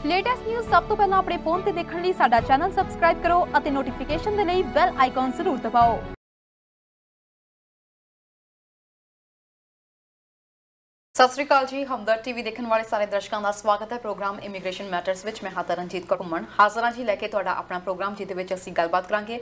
Latest news सब तो पहला अपने फोन ते देखने लिए साडा चैनल सबसक्राइब करो और नोटिफिकेशन दे लिए बेल आइकॉन जरूर दबाओ। सत श्री अकाल जी, हमदर्द टीवी देखने वाले सारे दर्शकों का स्वागत है। प्रोग्राम इमीग्रेशन मैटर्स विच मैं हां तरनजीत कौर घुम्मण हाज़र हां जी लैके तुहाडा अपना प्रोग्राम जिहदे विच असीं गलबात करांगे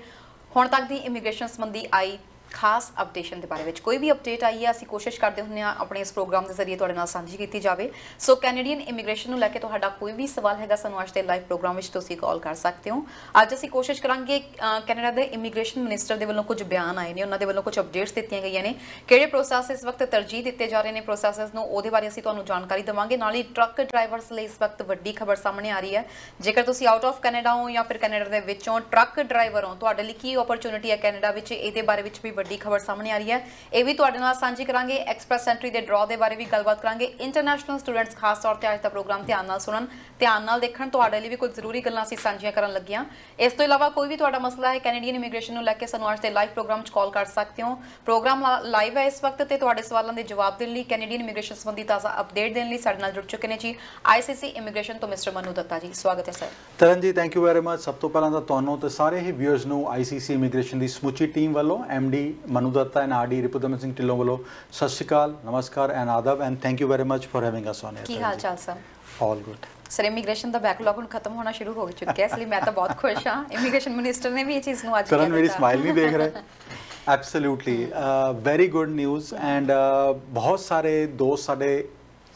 हुण तक दी इमीग्रेशन संबंधी आई खास अपडेशन के बारे में। कोई भी अपडेट आई है असीं कोशिश करते हुंदे हां अपने इस प्रोग्राम के जरिए तुहाडे नाल सांझी कीती जावे। सो कैनेडियन इमीग्रेशन नूं लैके तुहाडा कोई भी सवाल हैगा सानूं अज दे लाइव प्रोग्राम विच तुसीं कॉल कर सकते हो। अज असीं कोशिश करांगे कैनेडा के इमीग्रेशन मिनिस्टर दे वल्लों कुछ बयान आए ने, उन्हां दे वल्लों कुछ अपडेट्स दित्तियां गईयां ने, किहड़े प्रोसैस इस वक्त तरजीह दित्ते जा रहे हैं प्रोसैसेस नूं उहदे बारे असीं तुहानूं जानकारी देवांगे। नाल ही ट्रक ड्राइवर्स लई इस वक्त वड्डी खबर सामने आ रही है। जेकर तुसीं आउट ऑफ कैनेडा हो या फिर कैनेडा दे विचों ट्रक ड्राइवर हो, तुहाडे लई की अपॉर्चुनिटी है कैनेडा विच, इहदे बारे विच भी वड्डी खबर सामने आ रही है। ये भी तुहाडे नाल सांझी करांगे। एक्सप्रैस एंट्री दे ड्रॉ दे बारे भी गलबात करांगे। इंटरनेशनल स्टूडेंट्स खास तौर ते अज दा प्रोग्राम ध्यान नाल सुनन, ध्यान नाल देखण, तुहाडे लई भी कुछ जरूरी गल्लां असीं सांझीआं करन लगियां। इस तो इलावा कोई भी तुहाडा मसला है कैनेडियन इमीग्रेशन नूं लैके सानूं अज दे लाइव प्रोग्राम च कॉल कर सकते हो। प्रोग्राम लाइव है इस वक्त ते तुहाडे सवालां दे जवाब देण लई, कैनेडियन इमीग्रेशन संबंधी ताज़ा अपडेट देण लई साडे नाल जुड़ चुके ने जी आईसीसी इमीग्रेशन तो मिस्टर मनु दत्ता जी। स्वागत है sir. Taran ji, thank you very much. सब तो पहला तो तुहानूं ते सारे ही व्यूअर्स नूं आईसीसी इमीग्रेशन की समुची टीम वालों MD Manu Dutta and RD Ripudaman Singh Dhillon वालों सत श्री अकाल, नमस्कार एंड आदाब and thank you very much for having us on air. की हाल चाल सर? All good sir. इमीग्रेशन का बैकलॉग हुण खत्म होना शुरू हो चुका है, इसलिए मैं तो बहुत खुश हाँ। इमीग्रेशन मिनिस्टर ने भी ये चीज़ नूं अज तरन मेरी स्माइल नहीं देख रहे। Absolutely very good news and बहुत सारे दोस्त साडे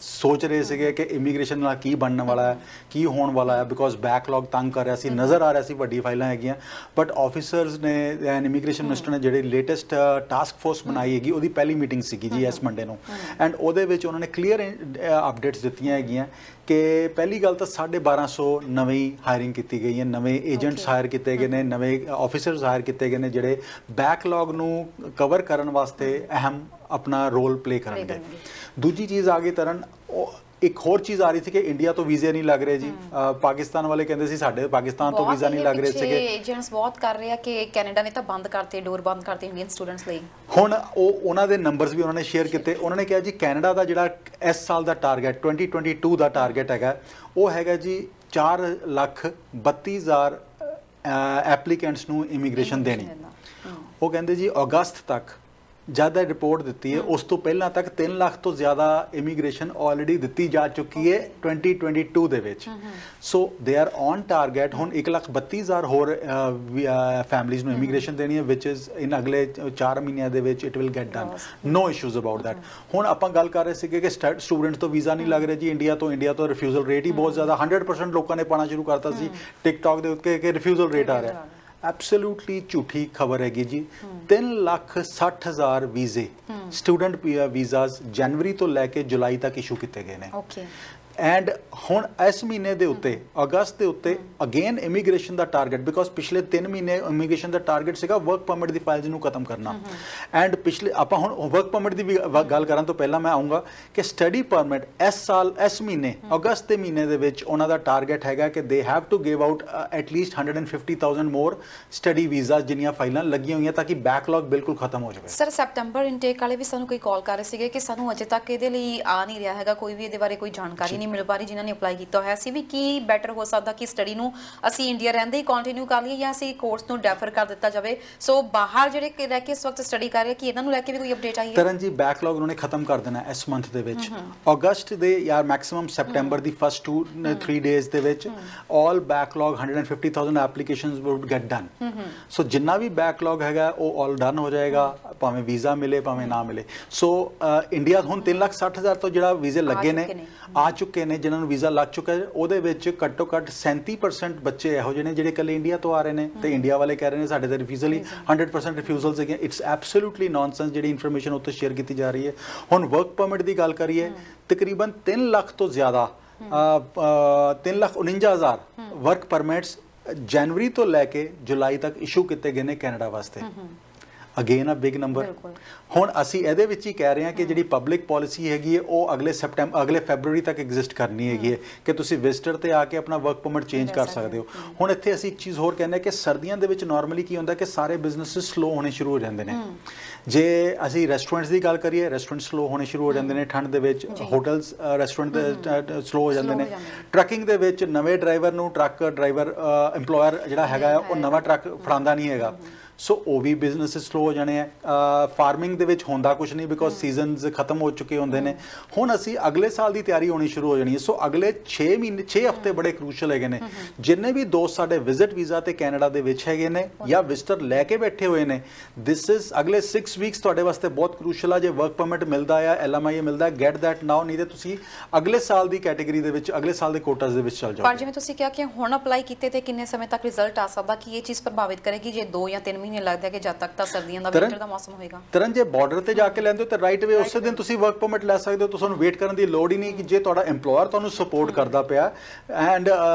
सोच रहे थे कि इमीग्रेशन नाल की बनने वाला है, की होने वाला है, बिकॉज बैकलॉग तंग कर रहा सी, नज़र आ रहा सी वड्डी फाइलां हैगियां। बट ऑफिसर्स ने एंड इमीग्रेशन मिनिस्टर ने जिहड़ी लेटेस्ट टास्क फोर्स बनाई हैगी उहदी पहली मीटिंग सीगी जी इस मंडे नूं एंड उहदे विच उन्होंने क्लीयर अपडेट्स दित्तियां हैगियां कि पहली गल तो 1250 नवी हायरिंग की गई है, नवे एजेंट्स हायर किए गए हैं, नवे ऑफिसर्स हायर किए गए हैं जिहड़े बैकलॉग नूं कवर करने वास्ते अहम अपना रोल प्ले करेंगे। दूजी चीज़ आ गई तरन, एक होर चीज़ आ रही थी कि इंडिया तो वीज़े नहीं लग रहे जी। पाकिस्तान वाले कहते सी साडे पाकिस्तान तो वीज़ा नहीं लग रहे थे। एजेंट्स बहुत कर रहे हैं कि कैनेडा ने तो बंद करते, डोर बंद करते इंडियन स्टूडेंट्स ਲਈ। ਹੁਣ ਉਹਨਾਂ ਦੇ ਨੰਬਰਸ ਵੀ ਉਹਨਾਂ ਨੇ ਸ਼ੇਅਰ ਕੀਤੇ। ਉਹਨਾਂ ਨੇ ਕਿਹਾ ਜੀ ਕੈਨੇਡਾ ਦਾ ਜਿਹੜਾ ਇਸ ਸਾਲ ਦਾ ਟਾਰਗੇਟ 2022 ਦਾ ਟਾਰਗੇਟ ਹੈਗਾ ਉਹ ਹੈਗਾ ਜੀ 4,32,000 ਐਪਲੀਕੈਂਟਸ ਨੂੰ ਇਮੀਗ੍ਰੇਸ਼ਨ ਦੇਣੀ। ਉਹ ਕਹਿੰਦੇ ਜੀ ਅਗਸਤ ਤੱਕ ज़्यादा रिपोर्ट दी है, उस तो पहला तक 3 लाख तो ज़्यादा इमीग्रेशन ऑलरेडी दी जा चुकी है 2022 दे विच। सो दे आर ऑन टारगेट। हुण 1,32,000 होर फैमिलीज़ नूं इमीग्रेशन देनी है विच इज़ इन अगले 4 महीनों दे विच it will get done, no issues about that. हुण आपां गल कर रहे थे कि स्टूडेंट्स तो वीज़ा नहीं लग रहे जी इंडिया तो रिफ्यूज़ल रेट ही बहुत ज़्यादा 100% लोगों ने पाना शुरू करता सी टिकटॉक के उत्ते कि रिफ्यूज़ल रेट आ रहा है। एब्सोल्यूटली झूठी खबर हैगी जी। 3,60,000 वीजे स्टूडेंट वीज़ाज जनवरी तो लैके जुलाई तक इशू किए गए हैं। एंड हुण इस महीने के उत्ते अगस्त के उत्ते अगेन इमीग्रेशन का टारगेट, बिकॉज पिछले 3 महीने इमीग्रेशन का टारगेट सीगा वर्क परमिट की फाइल्स नूं खत्म करना। एंड पिछले आपां हुण वर्क परमिट की भी गल करन तो पहला मैं आऊँगा कि स्टडी परमिट इस साल इस महीने अगस्त के महीने दे विच उन्हां दा टारगेट हैगा कि they have to give out at least 150,000 more study visa जिन्नियां फाइलां लगियां हुई ताकि बैकलॉग बिल्कुल खत्म हो जाए। सर सैप्टेंबर इनटेक वाले भी सानूं कोई कॉल कर रहे थे कि सानूं अजे तक इहदे लई आ नहीं रहा हैगा, कोई भी इहदे बारे कोई जानकारी नहीं मिल पा रही जिन्होंने अप्लाई किया होया सी। भी की बैटर हो सकता कि स्टडी नूं असीं इंडिया रहिंदे ही कंटिन्यू कर लईए या असीं कोर्स नूं डेफर कर दिता जाए। सो बाहर जिहड़े रह के इस वक्त स्टडी कर रहे कि इन्हां नूं लैके भी कोई अपडेट आई है? तरन जी बैकलॉग उन्होंने खत्म कर देना इस मंथ दे विच अगस्त दे या मैक्सिमम सैप्टेंबर दी फर्स्ट 2-3 डेज दे विच all backlog 150,000 applications would get done. So जिन्ना भी बैकलॉग हैगा वो ऑल डन हो जाएगा, भावें वीज़ा मिले भावें ना मिले। सो इंडिया हुण 3,60,000 तो जिहड़ा वीज़े लगे ने आ चुके ने, जिन्हां नूं वीज़ा लग चुका है ਉਹਦੇ ਵਿੱਚ ਘੱਟੋ ਘੱਟ 37% ਬੱਚੇ ਇਹੋ ਜਿਹੇ ਨੇ ਜਿਹੜੇ ਕੱਲੇ ਇੰਡੀਆ ਤੋਂ ਆ ਰਹੇ ਨੇ ਤੇ ਇੰਡੀਆ ਵਾਲੇ ਕਹਿ ਰਹੇ ਨੇ ਸਾਡੇ ਤੇ ਰਿਫਿਊਜ਼ਲ ਹੀ 100% ਰਿਫਿਊਜ਼ਲਸ ਹੈਗੇ। ਇਟਸ ਐਬਸੋਲੂਟਲੀ ਨੌਨਸੈਂਸ ਜਿਹੜੀ ਇਨਫੋਰਮੇਸ਼ਨ ਉੱਤੇ ਸ਼ੇਅਰ ਕੀਤੀ ਜਾ ਰਹੀ ਹੈ। ਹੁਣ ਵਰਕ ਪਰਮਿਟ ਦੀ ਗੱਲ ਕਰੀਏ ਤਕਰੀਬਨ 3 ਲੱਖ ਤੋਂ ਜ਼ਿਆਦਾ 3,49,000 ਵਰਕ ਪਰਮਿਟਸ जनवरी तो लैके जुलाई तक इशू किए गए हैं कैनेडा वास्ते। Again a big number. ਹੁਣ ਅਸੀਂ ਇਹਦੇ ਵਿੱਚ ਹੀ ਕਹਿ ਰਹੇ ਹਾਂ ਕਿ ਜਿਹੜੀ ਪਬਲਿਕ ਪਾਲਿਸੀ ਹੈਗੀ ਹੈ ਉਹ ਅਗਲੇ ਫੈਬਰੂਅਰੀ ਤੱਕ ਐਗਜ਼ਿਸਟ ਕਰਨੀ ਹੈਗੀ ਹੈ ਕਿ ਤੁਸੀਂ ਵਿਜ਼ਟਰ ਤੇ ਆ ਕੇ ਆਪਣਾ ਵਰਕ ਪਰਮਿਟ ਚੇਂਜ ਕਰ ਸਕਦੇ ਹੋ। ਹੁਣ ਇੱਥੇ ਅਸੀਂ ਇੱਕ ਚੀਜ਼ ਹੋਰ ਕਹਿੰਦੇ ਕਿ ਸਰਦੀਆਂ ਦੇ ਵਿੱਚ ਨਾਰਮਲੀ ਕੀ ਹੁੰਦਾ ਕਿ ਸਾਰੇ ਬਿਜ਼ਨੈਸ ਸਲੋ ਹੋਣੇ ਸ਼ੁਰੂ ਹੋ ਜਾਂਦੇ ਨੇ। ਜੇ ਅਸੀਂ ਰੈਸਟੋਰੈਂਟਸ ਦੀ ਗੱਲ ਕਰੀਏ, ਰੈਸਟੋਰੈਂਟ ਸਲੋ ਹੋਣੇ ਸ਼ੁਰੂ ਹੋ ਜਾਂਦੇ ਨੇ ਠੰਡ ਦੇ ਵਿੱਚ, ਹੋਟਲਸ ਰੈਸਟੋਰੈਂਟ ਸਲੋ ਹੋ ਜਾਂਦੇ ਨੇ। ਟਰੱਕਿੰਗ ਦੇ ਵਿੱਚ ਨਵੇਂ ਡਰਾਈਵਰ ਨੂੰ ਟਰੱਕ ਡਰਾਈਵਰ ਇੰਪਲੋਇਰ ਜਿਹੜਾ ਹੈਗਾ ਉਹ ਨਵਾਂ ਟਰੱਕ ਫੜਾਉਂਦਾ ਨਹੀਂ ਹੈਗਾ, ਸੋ ਉਹ ਵੀ ਬਿਜ਼ਨਸ ਸਲੋ ਹੋ ਜਾਣੇ ਆ। ਫਾਰਮਿੰਗ ਦੇ ਵਿੱਚ ਹੁੰਦਾ ਕੁਝ ਨਹੀਂ ਬਿਕੋਜ਼ ਸੀਜ਼ਨਸ ਖਤਮ ਹੋ ਚੁੱਕੇ ਹੁੰਦੇ ਨੇ। ਹੁਣ ਅਸੀਂ ਅਗਲੇ ਸਾਲ ਦੀ ਤਿਆਰੀ ਹੋਣੀ ਸ਼ੁਰੂ ਹੋ ਜਾਣੀ ਹੈ। ਸੋ ਅਗਲੇ 6 ਹਫ਼ਤੇ ਬੜੇ ਕ੍ਰੂਸ਼ਲ ਹੈਗੇ ਨੇ। ਜਿੰਨੇ ਵੀ ਦੋਸਤ ਸਾਡੇ ਵਿਜ਼ਿਟ ਵੀਜ਼ਾ ਤੇ ਕੈਨੇਡਾ ਦੇ ਵਿੱਚ ਹੈਗੇ ਨੇ ਜਾਂ ਵਿਜ਼ਟਰ ਲੈ ਕੇ ਬੈਠੇ ਹੋਏ ਨੇ, ਦਿਸ ਇਜ਼ ਅਗਲੇ 6 ਵੀਕਸ ਤੁਹਾਡੇ ਵਾਸਤੇ ਬਹੁਤ ਕ੍ਰੂਸ਼ਲ ਆ। ਜੇ ਵਰਕ ਪਰਮਿਟ ਮਿਲਦਾ ਆ, LMIA ਮਿਲਦਾ, ਗੈਟ ਦੈਟ ਨਾਓ, ਨਹੀਂ ਤੇ ਤੁਸੀਂ ਅਗਲੇ ਸਾਲ ਦੀ ਕੈਟੇਗਰੀ ਦੇ ਵਿੱਚ, ਅਗਲੇ ਸਾਲ ਦੇ ਕੋਟਾਸ ਦੇ ਵਿੱਚ ਚੱਲ ਜਾਓ। ਪਰ ਜਿਵੇਂ ਤੁਸੀਂ ਕਿਹਾ ਕਿ ਹੁਣ ਅਪਲਾਈ ਕੀਤੇ ਤੇ ਕਿੰਨੇ ਸਮੇਂ ਤੱਕ ਰਿਜ਼ਲਟ ਆ ਸਕਦਾ, ਕੀ ਇਹ ਚੀਜ਼ ਪ੍ਰਭਾਵਿਤ ਕਰੇਗੀ ਜੇ 2 ਜਾਂ 3 ਮਹੀਨੇ ਲੱਗਦਾ ਕਿ ਜਦ ਤੱਕ ਤਾਂ ਸਰਦੀਆਂ ਦਾ ਵਿੰਟਰ ਦਾ ਮੌਸਮ ਹੋਏਗਾ? ਤਰਨ, ਜੇ ਬਾਰਡਰ ਤੇ ਜਾ ਕੇ ਲੈਂਦੇ ਹੋ ਤਾਂ ਰਾਈਟ ਵੇ ਉਸੇ ਦਿਨ ਤੁਸੀਂ ਵਰਕ ਪਰਮਿਟ ਲੈ ਸਕਦੇ ਹੋ, ਤੁਹਾਨੂੰ ਵੇਟ ਕਰਨ ਦੀ ਲੋੜ ਹੀ ਨਹੀਂ। ਕਿ ਜੇ ਤੁਹਾਡਾ EMPLOYER ਤੁਹਾਨੂੰ ਸਪੋਰਟ ਕਰਦਾ ਪਿਆ ਐਂਡ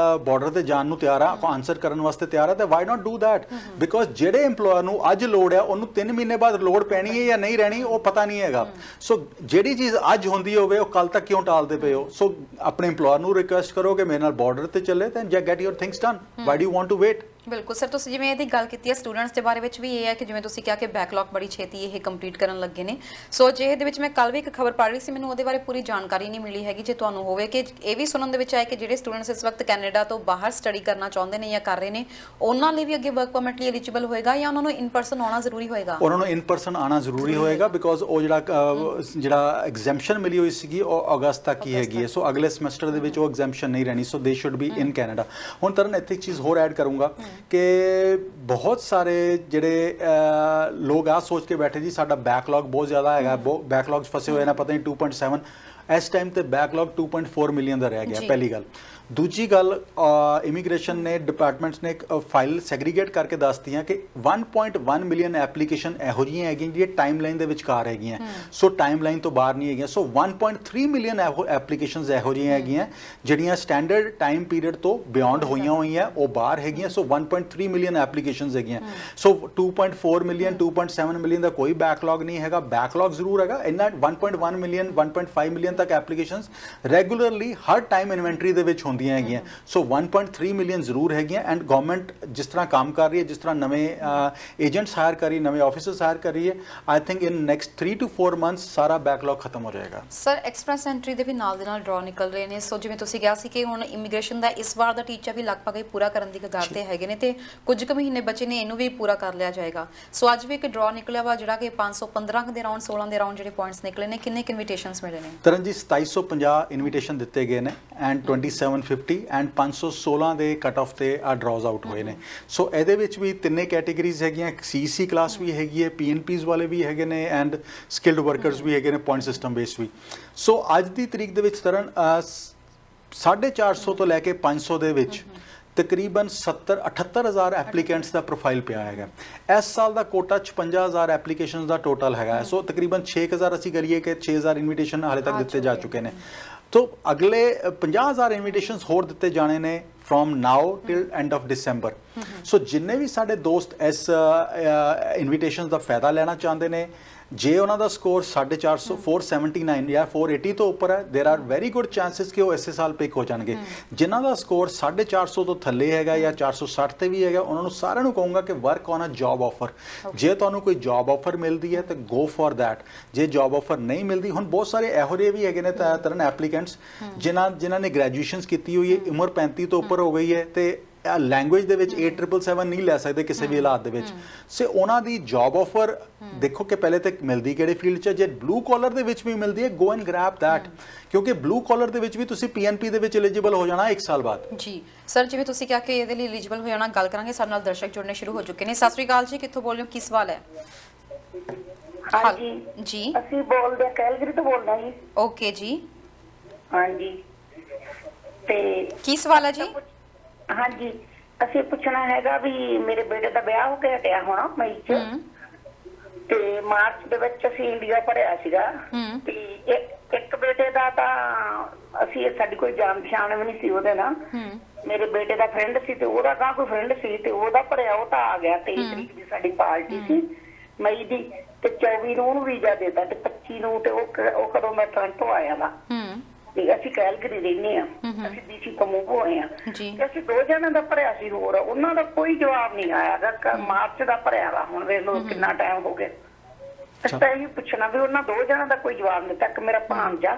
ਬਾਰਡਰ ਤੇ ਜਾਣ ਨੂੰ ਤਿਆਰ ਆ, ਆਨਸਰ ਕਰਨ ਵਾਸਤੇ ਤਿਆਰ ਆ, ਤਾਂ why not do that? Because ਜਿਹੜੇ EMPLOYER ਨੂੰ ਅੱਜ ਲੋੜ ਆ ਉਹਨੂੰ 3 ਮਹੀਨੇ ਬਾਅਦ ਲੋੜ ਪੈਣੀ ਹੈ ਜਾਂ ਨਹੀਂ ਰਹਿਣੀ ਉਹ ਪਤਾ ਨਹੀਂ ਹੈਗਾ। ਸੋ ਜਿਹੜੀ ਚੀਜ਼ ਅੱਜ ਹੁੰਦੀ ਹੋਵੇ ਉਹ ਕੱਲ ਤੱਕ ਕਿਉਂ ਟਾਲਦੇ ਪਏ ਹੋ? ਸੋ ਆਪਣੇ EMPLOYER ਨੂੰ ਰਿਕੁਐਸਟ ਕਰੋ ਕਿ ਮੇਰੇ ਨਾਲ ਬਾਰਡਰ ਤੇ ਚੱਲੇ, ਤਾਂ get your things done. Why do you want to wait? ਬਿਲਕੁਲ ਸਰ, ਤੁਸੀਂ ਜਿਵੇਂ ਇਹਦੀ ਗੱਲ ਕੀਤੀ ਹੈ ਸਟੂਡੈਂਟਸ ਦੇ ਬਾਰੇ ਵਿੱਚ ਵੀ ਇਹ ਹੈ ਕਿ ਜਿਵੇਂ ਤੁਸੀਂ ਕਿਹਾ ਕਿ ਬੈਕਲੌਗ ਬੜੀ ਛੇਤੀ ਇਹ ਕੰਪਲੀਟ ਕਰਨ ਲੱਗੇ ਨੇ। ਸੋ ਜੇ ਇਹਦੇ ਵਿੱਚ ਮੈਂ ਕੱਲ ਵੀ ਇੱਕ ਖਬਰ ਪੜ੍ਹ ਰਹੀ ਸੀ, ਮੈਨੂੰ ਉਹਦੇ ਬਾਰੇ ਪੂਰੀ ਜਾਣਕਾਰੀ ਨਹੀਂ ਮਿਲੀ ਹੈਗੀ। ਜੇ ਤੁਹਾਨੂੰ ਹੋਵੇ ਕਿ ਇਹ ਵੀ ਸੁਣਨ ਦੇ ਵਿੱਚ ਆਏ ਕਿ ਜਿਹੜੇ ਸਟੂਡੈਂਟਸ ਇਸ ਵਕਤ ਕੈਨੇਡਾ ਤੋਂ ਬਾਹਰ ਸਟੱਡੀ ਕਰਨਾ ਚਾਹੁੰਦੇ ਨੇ ਜਾਂ ਕਰ ਰਹੇ ਨੇ, ਉਹਨਾਂ ਲਈ ਵੀ ਅੱਗੇ ਵਰਕ ਪਰਮਿਟ ਲਈ ਐਲੀਜੀਬਲ ਹੋਏਗਾ ਜਾਂ ਉਹਨਾਂ ਨੂੰ ਇਨ ਪਰਸਨ ਆਉਣਾ ਜ਼ਰੂਰੀ ਹੋਏਗਾ? ਉਹਨਾਂ ਨੂੰ ਇਨ ਪਰਸਨ ਆਉਣਾ ਜ਼ਰੂਰੀ ਹੋਏਗਾ ਬਿਕੋਜ਼ ਉਹ ਜਿਹੜਾ ਐਗਜ਼ੈਂਪਸ਼ਨ ਮਿਲੀ ਹੋਈ ਸੀਗੀ ਉਹ ਅਗਸਤ ਤੱਕ ਹੀ ਹੈਗੀ ਹੈ। ਸੋ ਅਗਲੇ ਸਮੈਸਟਰ ਦੇ ਵਿੱਚ ਉਹ ਐਗਜ਼ੈਂਪਸ਼ਨ ਨਹੀਂ ਰਹਿਣੀ। ਸੋ ਦੇ ਸ਼ੁੱਡ ਬੀ ਇਨ ਕੈਨੇਡਾ। ਹੁਣ ਤਰਨ ਇੱਥੇ ਇੱਕ ਚੀਜ਼ ਹੋਰ ਐਡ ਕਰੂੰਗਾ ਕਿ ਬਹੁਤ ਸਾਰੇ ਜਿਹੜੇ ਲੋਕ ਆ ਸੋਚ ਕੇ ਬੈਠੇ ਜੀ ਸਾਡਾ ਬੈਕਲੌਗ ਬਹੁਤ ਜ਼ਿਆਦਾ ਹੈਗਾ, ਬੈਕਲੌਗਸ ਫਸੇ ਹੋਏ ਨੇ, ਪਤਾ ਨਹੀਂ 2.7 ਇਸ ਟਾਈਮ ਤੇ ਬੈਕਲੌਗ 2.4 ਮਿਲੀਅਨ ਦਾ ਰਹਿ ਗਿਆ, ਪਹਿਲੀ ਗੱਲ। ਦੂਜੀ ਗੱਲ, ਇਮੀਗ੍ਰੇਸ਼ਨ ਨੇ, ਡਿਪਾਰਟਮੈਂਟਸ ਨੇ ਫਾਈਲ ਸੈਗਰੀਗੇਟ ਕਰਕੇ ਦੱਸਦੀਆਂ ਕਿ 1.1 ਮਿਲੀਅਨ ਐਪਲੀਕੇਸ਼ਨ ਇਹੋ ਜਿਹੀਆਂ ਹੈਗੀਆਂ ਜਿਹੜੀਆਂ ਟਾਈਮ ਲਾਈਨ ਦੇ ਵਿਚਕਾਰ ਹੈਗੀਆਂ, ਸੋ ਟਾਈਮ ਲਾਈਨ ਤੋਂ ਬਾਹਰ ਨਹੀਂ ਹੈਗੀਆਂ। ਸੋ 1.3 ਮਿਲੀਅਨ ਐਪਲੀਕੇਸ਼ਨਸ ਇਹੋ ਜਿਹੀਆਂ ਹੈਗੀਆਂ ਜਿਹੜੀਆਂ ਸਟੈਂਡਰਡ ਟਾਈਮ ਪੀਰੀਅਡ ਤੋਂ ਬਿਯੋਂਡ ਹੋਈਆਂ ਉਹ ਬਾਹਰ ਹੈਗੀਆਂ। ਸੋ 1.3 ਮਿਲੀਅਨ ਐਪਲੀਕੇਸ਼ਨਸ ਹੈਗੀਆਂ। ਸੋ 2.4 ਮਿਲੀਅਨ 2.7 ਮਿਲੀਅਨ ਦਾ ਕੋਈ ਬੈਕਲੌਗ ਨਹੀਂ ਹੈਗਾ। ਬੈਕਲੌਗ ਜ਼ਰੂਰ ਹੈਗਾ ਇੰਨਾ 1.1 ਮਿਲੀਅਨ 1.5 ਮਿਲੀਅਨ ਤੱਕ ਐਪਲੀਕੇਸ਼ਨਸ ਰੈਗੂਲਰਲੀ ਹਰ ਟਾਈਮ ਇਨਵੈਂਟਰੀ ਦੇ ਵਿੱਚ ਹੁੰਦੀਆਂ ਹੈਗੀਆਂ। ਸੋ 1.3 ਮਿਲੀਅਨ ਜ਼ਰੂਰ ਹੈਗੀਆਂ ਐਂਡ ਗਵਰਨਮੈਂਟ ਜਿਸ ਤਰ੍ਹਾਂ ਕੰਮ ਕਰ ਰਹੀ ਹੈ, ਜਿਸ ਤਰ੍ਹਾਂ ਨਵੇਂ ਏਜੰਟਸ ਹਾਇਰ ਕਰ ਰਹੀ, ਨਵੇਂ ਆਫਿਸਰਸ ਹਾਇਰ ਕਰ ਰਹੀ ਹੈ, I think in next 3 to 4 months ਸਾਰਾ ਬੈਕਲੌਗ ਖਤਮ ਹੋ ਜਾਏਗਾ। ਸਰ, ਐਕਸਪ੍ਰੈਸ ਐਂਟਰੀ ਦੇ ਵੀ ਨਾਲ ਦੇ ਨਾਲ ਡਰਾ ਨਿਕਲ ਰਹੇ ਨੇ। ਸੋ ਜਿਵੇਂ ਤੁਸੀਂ ਕਿਹਾ ਸੀ ਕਿ ਹੁਣ ਇਮੀਗ੍ਰੇਸ਼ਨ ਦਾ ਇਸ ਵਾਰ ਦਾ ਟੀਚਾ ਵੀ ਲਗਭਗ ਹੀ ਪੂਰਾ ਕਰਨ ਦੀ ਕਗਾਰ ਤੇ ਹੈਗੇ ਨੇ ਤੇ ਕੁਝ ਕੁ ਮਹੀਨੇ ਬਚੇ ਨੇ, ਇਹਨੂੰ ਵੀ ਪੂਰਾ ਕਰ ਲਿਆ ਜਾਏਗਾ। ਸੋ ਅੱਜ ਵੀ ਇੱਕ ਡਰਾ ਨਿਕਲਿਆ ਵਾ ਜਿਹੜਾ ਕਿ 515 ਦੇ ਰਾਉਂਡ 16 ਦੇ ਰਾਉਂਡ ਜਿਹੜੇ ਪੁਆਇੰਟਸ ਨਿਕਲੇ ਨੇ। ਕਿੰਨੇ ਇਨਵੀਟੇਸ਼ਨਸ ਮਿਲੇ ਨੇ? ਤਰਨ ਜੀ 2750 ਇਨਵੀਟੇਸ਼ਨ ਦਿੱਤੇ ਗਏ ਨੇ ਐਂਡ 2750 ਐਂਡ 516 ਦੇ ਕੱਟ ਆਫ ਤੇ ਆ ਡਰਾਜ਼ ਆਊਟ ਹੋਏ ਨੇ। ਸੋ ਇਹਦੇ ਵਿੱਚ ਵੀ ਤਿੰਨੇ ਕੈਟੇਗਰੀਜ਼ ਹੈਗੀਆਂ, CEC ਕਲਾਸ ਵੀ ਹੈਗੀ ਹੈ, PNPs ਵਾਲੇ ਵੀ ਹੈਗੇ ਨੇ ਐਂਡ ਸਕਿਲਡ ਵਰਕਰਸ ਵੀ ਹੈਗੇ ਨੇ, ਪੁਆਇੰਟ ਸਿਸਟਮ ਬੇਸ ਵੀ। ਸੋ ਅੱਜ ਦੀ ਤਰੀਕ ਦੇ ਵਿੱਚ ਤਰਨ 450 ਤੋਂ ਲੈ ਕੇ 500 ਦੇ ਵਿੱਚ ਤਕਰੀਬਨ 78,000 ਐਪਲੀਕੈਂਟਸ ਦਾ ਪ੍ਰੋਫਾਈਲ ਪਿਆ ਹੈਗਾ। ਇਸ ਸਾਲ ਦਾ ਕੋਟਾ 56,000 ਐਪਲੀਕੇਸ਼ਨਸ ਦਾ ਟੋਟਲ ਹੈਗਾ। ਸੋ ਤਕਰੀਬਨ 6,000 ਅਸੀਂ ਕਰੀਏ ਕਿ 6,000 ਇਨਵੀਟੇਸ਼ਨ ਹਾਲੇ ਤੱਕ ਦਿੱਤੇ ਜਾ ਚੁੱਕੇ ਨੇ। ਤੋ ਅਗਲੇ 50,000 ਇਨਵੀਟੇਸ਼ਨਸ ਹੋਰ ਦਿੱਤੇ ਜਾਣੇ ਨੇ from now till end of December. So ਜਿੰਨੇ ਵੀ ਸਾਡੇ ਦੋਸਤ ਇਸ ਇਨਵੀਟੇਸ਼ਨਸ ਦਾ ਫਾਇਦਾ ਲੈਣਾ ਚਾਹੁੰਦੇ ਨੇ, ਜੇ ਉਹਨਾਂ ਦਾ ਸਕੋਰ 450 479 ਜਾਂ 480 ਤੋਂ ਉੱਪਰ ਹੈ, ਦੇਰ ਆਰ ਵੈਰੀ ਗੁੱਡ ਚਾਂਸਸ ਕਿ ਉਹ ਇਸੇ ਸਾਲ ਪਿਕ ਹੋ ਜਾਣਗੇ। ਜਿਨ੍ਹਾਂ ਦਾ ਸਕੋਰ 450 ਤੋਂ ਥੱਲੇ ਹੈਗਾ ਜਾਂ 460 ਤੇ ਵੀ ਹੈਗਾ, ਉਹਨਾਂ ਨੂੰ ਸਾਰਿਆਂ ਨੂੰ ਕਹੂੰਗਾ ਕਿ work on a job offer. ਜੇ ਤੁਹਾਨੂੰ ਕੋਈ ਜੌਬ ਆਫਰ ਮਿਲਦੀ ਹੈ ਤਾਂ ਗੋ ਫॉर दैट। ਜੇ ਜੌਬ ਆਫਰ ਨਹੀਂ ਮਿਲਦੀ, ਹੁਣ ਬਹੁਤ ਸਾਰੇ ਇਹੋ ਜਿਹੇ ਵੀ ਹੈਗੇ ਨੇ ਤਰਨ ਐਪਲੀਕੈਂਟਸ ਜਿਨ੍ਹਾਂ ਨੇ ਗ੍ਰੈਜੂਏਸ਼ਨ ਕੀਤੀ ਹੋਈ ਹੈ, ਉਮਰ 35 ਤੋਂ ਉੱਪਰ ਹੋ ਗਈ ਹੈ ਤੇ ਲੈਂਗੁਏਜ ਦੇ ਵਿੱਚ 8777 ਨਹੀਂ ਲੈ ਸਕਦੇ ਕਿਸੇ ਵੀ ਹਾਲਾਤ ਦੇ ਵਿੱਚ। ਸੋ ਉਹਨਾਂ ਦੀ ਜੌਬ ਆਫਰ ਦੇਖੋ ਕਿ ਪਹਿਲੇ ਤੱਕ ਮਿਲਦੀ ਕਿਹੜੇ ਫੀਲਡ 'ਚ। ਜੇ ਬਲੂ ਕਾਲਰ ਦੇ ਵਿੱਚ ਵੀ ਮਿਲਦੀ ਹੈ, ਗੋ ਐਂਡ ਗ੍ਰੈਬ ਦੈਟ, ਕਿਉਂਕਿ ਬਲੂ ਕਾਲਰ ਦੇ ਵਿੱਚ ਵੀ ਤੁਸੀਂ PNP ਦੇ ਵਿੱਚ ਐਲੀਜੀਬਲ ਹੋ ਜਾਣਾ 1 ਸਾਲ ਬਾਅਦ। ਜੀ ਸਰ, ਜਿਵੇਂ ਤੁਸੀਂ ਕਿਹਾ ਕਿ ਇਹਦੇ ਲਈ ਐਲੀਜੀਬਲ ਹੋ ਜਾਣਾ, ਗੱਲ ਕਰਾਂਗੇ। ਸਾਡੇ ਨਾਲ ਦਰਸ਼ਕ ਜੁੜਨੇ ਸ਼ੁਰੂ ਹੋ ਚੁੱਕੇ ਨੇ। ਸਤਿ ਸ਼੍ਰੀ ਅਕਾਲ ਜੀ, ਕਿੱਥੋਂ ਬੋਲ ਰਹੇ ਹੋ, ਕੀ ਸਵਾਲ ਹੈ? ਹਾਂਜੀ ਜੀ, ਅਸੀਂ ਬੋਲਦੇ ਕੈਲਗਰੀ ਤੋਂ ਬੋਲਦਾ ਜੀ। ਓਕੇ ਜੀ, ਹਾਂਜੀ, ਤੇ ਕੀ ਸਵਾਲ ਹੈ ਜੀ? ਹਾਂਜੀ, ਅਸੀਂ ਪੁੱਛਣਾ ਹੈਗਾ ਵੀ ਮੇਰੇ ਬੇਟੇ ਦਾ ਵਿਆਹ ਹੋ ਕੇ ਹਟਿਆ ਹੋਣਾ ਮਈ ਚ, ਤੇ ਮਾਰਚ ਦੇ ਵਿੱਚ ਅਸੀਂ ਇੰਡੀਆ ਭਰਿਆ ਸੀਗਾ। ਤੇ ਇੱਕ ਬੇਟੇ ਦਾ ਤਾਂ ਅਸੀਂ ਸਾਡੀ ਕੋਈ ਜਾਣ ਪਛਾਣ ਵੀ ਨਹੀਂ ਸੀ ਉਹਦੇ ਨਾਲ। ਮੇਰੇ ਬੇਟੇ ਦਾ ਫਰੈਂਡ ਸੀ ਤੇ ਉਹਦਾ ਕੋਈ ਫਰੈਂਡ ਸੀ ਤੇ ਉਹਦਾ ਭਰਿਆ, ਉਹ ਤਾਂ ਆ ਗਿਆ। 23 ਤਰੀਕ ਦੀ ਸਾਡੀ ਪਾਰਟੀ ਸੀ ਮਈ ਦੀ, ਤੇ 24 ਨੂੰ ਉਹਨੂੰ ਵੀਜ਼ਾ ਦੇਤਾ, ਤੇ 25 ਨੂੰ ਤੇ ਉਹ ਕਦੋਂ ਮੈਂ ਟੋਰਾਂਟੋ ਆਇਆ ਵਾ। ਤੇ ਅਸੀਂ ਕੈਲਗਰੀ ਰਹਿੰਦੇ ਆ, ਅਸੀਂ ਡੀਸੀ ਤੋਂ ਮੂਵ ਹੋਏ ਆ। ਅਸੀਂ 2 ਜਣਾਂ ਦਾ ਭਰਿਆ ਸੀ ਹੋਰ, ਉਹਨਾਂ ਦਾ ਕੋਈ ਜਵਾਬ ਨਹੀਂ ਆਇਆ। ਮਾਰਚ ਦਾ ਭਰਿਆ ਵਾ, ਹੁਣ ਵੇਖ ਲਓ ਕਿੰਨਾ ਟਾਈਮ ਹੋ ਗਿਆ। ਅਸੀਂ ਤਾਂ ਇਹੀ ਪੁੱਛਣਾ ਵੀ ਉਹਨਾਂ 2 ਜਣਾਂ ਦਾ ਕੋਈ ਜਵਾਬ ਨਹੀਂ ਤੱਕ। ਮੇਰਾ ਭਾਂਜਾ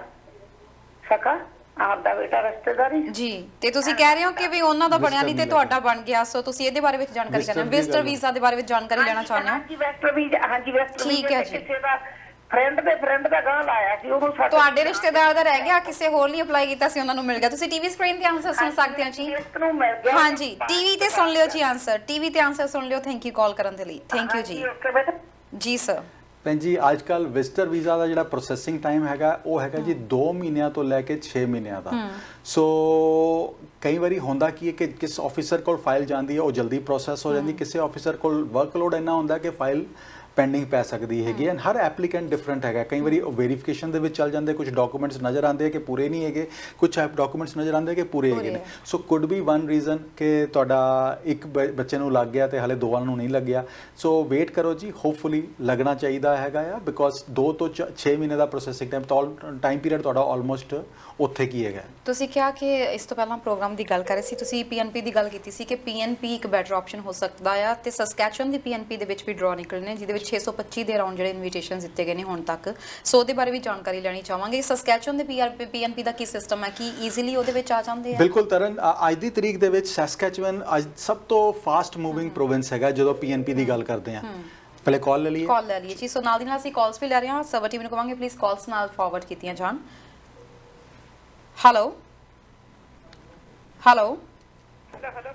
ਸਕਾ ਆਪਦਾ ਬੇਟਾ ਰਿਸ਼ਤੇਦਾਰੀ ਜੀ, ਤੇ ਤੁਸੀਂ ਕਹਿ ਰਹੇ ਹੋ ਕਿ ਵੀ ਉਹਨਾਂ ਦਾ ਬਣਿਆ ਨਹੀਂ ਤੇ ਤੁਹਾਡਾ ਬਣ ਗਿਆ, ਸੋ ਤੁਸੀਂ ਇਹਦੇ ਬਾਰੇ ਵਿੱਚ ਜਾਣਕਾਰੀ ਕਰਨਾ, ਵਿਜ਼ਟਰ ਵੀਜ਼ਾ ਦੇ ਬਾਰੇ ਵਿੱਚ ਜਾਣਕਾਰੀ ਲੈਣਾ ਚਾਹੁੰਦੇ ਹੋ? ਹਾਂਜੀ ਵਿਜ਼ਟਰ ਵੀਜ਼ਾ, ਹਾਂਜੀ ਵਿਜ਼ਟਰ ਵੀਜ਼ਾ। ਠੀਕ ਹੈ ਜੀ। ਕਿਸੇ ਦਾ ਫਰੈਂਡ ਦਾ ਗਾਲ ਆਇਆ ਸੀ, ਉਹਨੂੰ ਤੁਹਾਡੇ ਰਿਸ਼ਤੇਦਾਰ ਦਾ ਰਹਿ ਗਿਆ, ਕਿਸੇ ਹੋਰ ਨਹੀਂ ਅਪਲਾਈ ਕੀਤਾ ਸੀ, ਉਹਨਾਂ ਨੂੰ ਮਿਲ ਗਿਆ। ਤੁਸੀਂ ਟੀਵੀ ਸਕਰੀਨ ਤੇ ਆਨਸਰ ਸੁਣ ਸਕਦੇ ਹੋ ਜੀ। ਹਾਂਜੀ, ਟੀਵੀ ਤੇ ਸੁਣ ਲਿਓ ਜੀ ਆਨਸਰ, ਟੀਵੀ ਤੇ ਆਨਸਰ ਸੁਣ ਲਿਓ। ਥੈਂਕ ਯੂ ਕਾਲ ਕਰਨ ਦੇ ਲਈ, ਥੈਂਕ ਯੂ ਜੀ। ਜੀ ਸਰ। ਭੈਣ ਜੀ ਅੱਜ ਕੱਲ ਵਿਜ਼ਟਰ ਵੀਜ਼ਾ ਦਾ ਜਿਹੜਾ ਪ੍ਰੋਸੈਸਿੰਗ ਟਾਈਮ ਹੈਗਾ ਉਹ ਹੈਗਾ ਜੀ 2 ਮਹੀਨਿਆਂ ਤੋਂ ਲੈ ਕੇ 6 ਮਹੀਨਿਆਂ ਦਾ। ਸੋ ਕਈ ਵਾਰੀ ਹੁੰਦਾ ਕੀ ਹੈ ਕਿ ਕਿਸ ਆਫਿਸਰ ਕੋਲ ਫਾਈਲ ਜਾਂਦੀ ਹੈ ਉਹ ਜਲਦੀ ਪ੍ਰੋਸੈਸ ਹੋ ਜਾਂਦੀ, ਕਿਸੇ ਆਫਿਸਰ ਕੋਲ ਵਰਕਲੋਡ ਇੰਨਾ ਹੁੰਦਾ ਕਿ ਫਾਈਲ ਪੈਂਡਿੰਗ ਪੈ ਸਕਦੀ ਹੈਗੀ। ਐਂਡ ਹਰ ਐਪਲੀਕੈਂਟ ਡਿਫਰੈਂਟ ਹੈਗਾ। ਕਈ ਵਾਰੀ ਵੈਰੀਫਿਕੇਸ਼ਨ ਦੇ ਵਿੱਚ ਚੱਲ ਜਾਂਦੇ, ਕੁਝ ਡਾਕੂਮੈਂਟਸ ਨਜ਼ਰ ਆਉਂਦੇ ਕਿ ਪੂਰੇ ਨਹੀਂ ਹੈਗੇ, ਕੁਝ ਡਾਕੂਮੈਂਟਸ ਨਜ਼ਰ ਆਉਂਦੇ ਕਿ ਪੂਰੇ ਹੈਗੇ ਨੇ। ਸੋ ਕੁਡ ਬੀ ਵਨ ਰੀਜ਼ਨ ਕਿ ਤੁਹਾਡਾ ਇੱਕ ਬੱਚੇ ਨੂੰ ਲੱਗ ਗਿਆ ਤੇ ਹਾਲੇ 2 ਨੂੰ ਨਹੀਂ ਲੱਗਿਆ। ਸੋ ਵੇਟ ਕਰੋ ਜੀ, ਹੋਪਫੁਲੀ ਲੱਗਣਾ ਚਾਹੀਦਾ ਹੈਗਾ ਆ, ਬਿਕੋਜ਼ 2 ਤੋਂ 6 ਮਹੀਨੇ ਦਾ ਪ੍ਰੋਸੈਸਿੰਗ ਟਾਈਮ ਪੀਰੀਅਡ ਤੁਹਾਡਾ ਆਲਮੋਸਟ ਉੱਥੇ ਕੀ ਹੈਗਾ। ਤੁਸੀਂ ਕਿਹਾ ਕਿ ਇਸ ਤੋਂ ਪਹਿਲਾਂ ਪ੍ਰੋਗਰਾਮ ਦੀ ਗੱਲ ਕਰ ਰਹੇ ਸੀ, ਤੁਸੀਂ ਪੀਐਨਪੀ ਦੀ ਗੱਲ ਕੀਤੀ ਸੀ ਕਿ ਪੀਐਨਪੀ ਇੱਕ ਬੈਟਰ ਆਪਸ਼ਨ ਹੋ ਸਕਦਾ ਆ, ਤੇ ਸਸਕੈਚੁਅਨ ਦੀ ਪੀਐਨਪੀ ਦੇ ਵਿੱਚ ਵੀ ਡਰਾ ਨਿਕਲਣੇ, ਜਿਹਦੇ ਵਿੱਚ 625 ਦੇ ਅਰਾਊਂਡ ਜਿਹੜੇ ਇਨਵੀਟੇਸ਼ਨਸ ਦਿੱਤੇ ਗਏ ਨੇ ਹੁਣ ਤੱਕ। ਸੋ ਉਹਦੇ ਬਾਰੇ ਵੀ ਜਾਣਕਾਰੀ ਲੈਣੀ ਚਾਹਾਂਗੇ। ਸਸਕੈਚੁਅਨ ਦੇ ਪੀਐਨਪੀ ਦਾ ਕੀ ਸਿਸਟਮ ਹੈ, ਕੀ ਈਜ਼ੀਲੀ ਉਹਦੇ ਵਿੱਚ ਆ ਜਾਂਦੇ ਆ? ਬਿਲਕੁਲ ਤਰਨ, ਅੱਜ ਦੀ ਤਰੀਕ ਦੇ ਵਿੱਚ ਸਸਕੈਚੁਅਨ ਅੱਜ ਸਭ ਤੋਂ ਫਾਸਟ ਮੂਵਿੰਗ ਪ੍ਰੋਵਿੰਸ ਹੈਗਾ ਜਦੋਂ ਪੀਐਨਪੀ ਦੀ ਗੱਲ ਕਰਦੇ ਹਾਂ। ਪਹਿਲੇ ਕਾਲ ਲੈ ਲਈਏ ਜੀ। ਸੋ ਨਾਲ ਦੀ ਨਾਲ ਅਸੀਂ ਕਾਲਸ ਵੀ ਲੈ ਰਹੇ ਹਾਂ, ਸਰਵਰ ਟੀਮ ਨੂੰ ਕਹਾਂਗੇ ਪਲੀਜ਼ ਕਾਲਸ ਨਾਲ ਫਾਰਵਰਡ ਕੀਤੀਆਂ ਜਾਣ। ਹੈਲੋ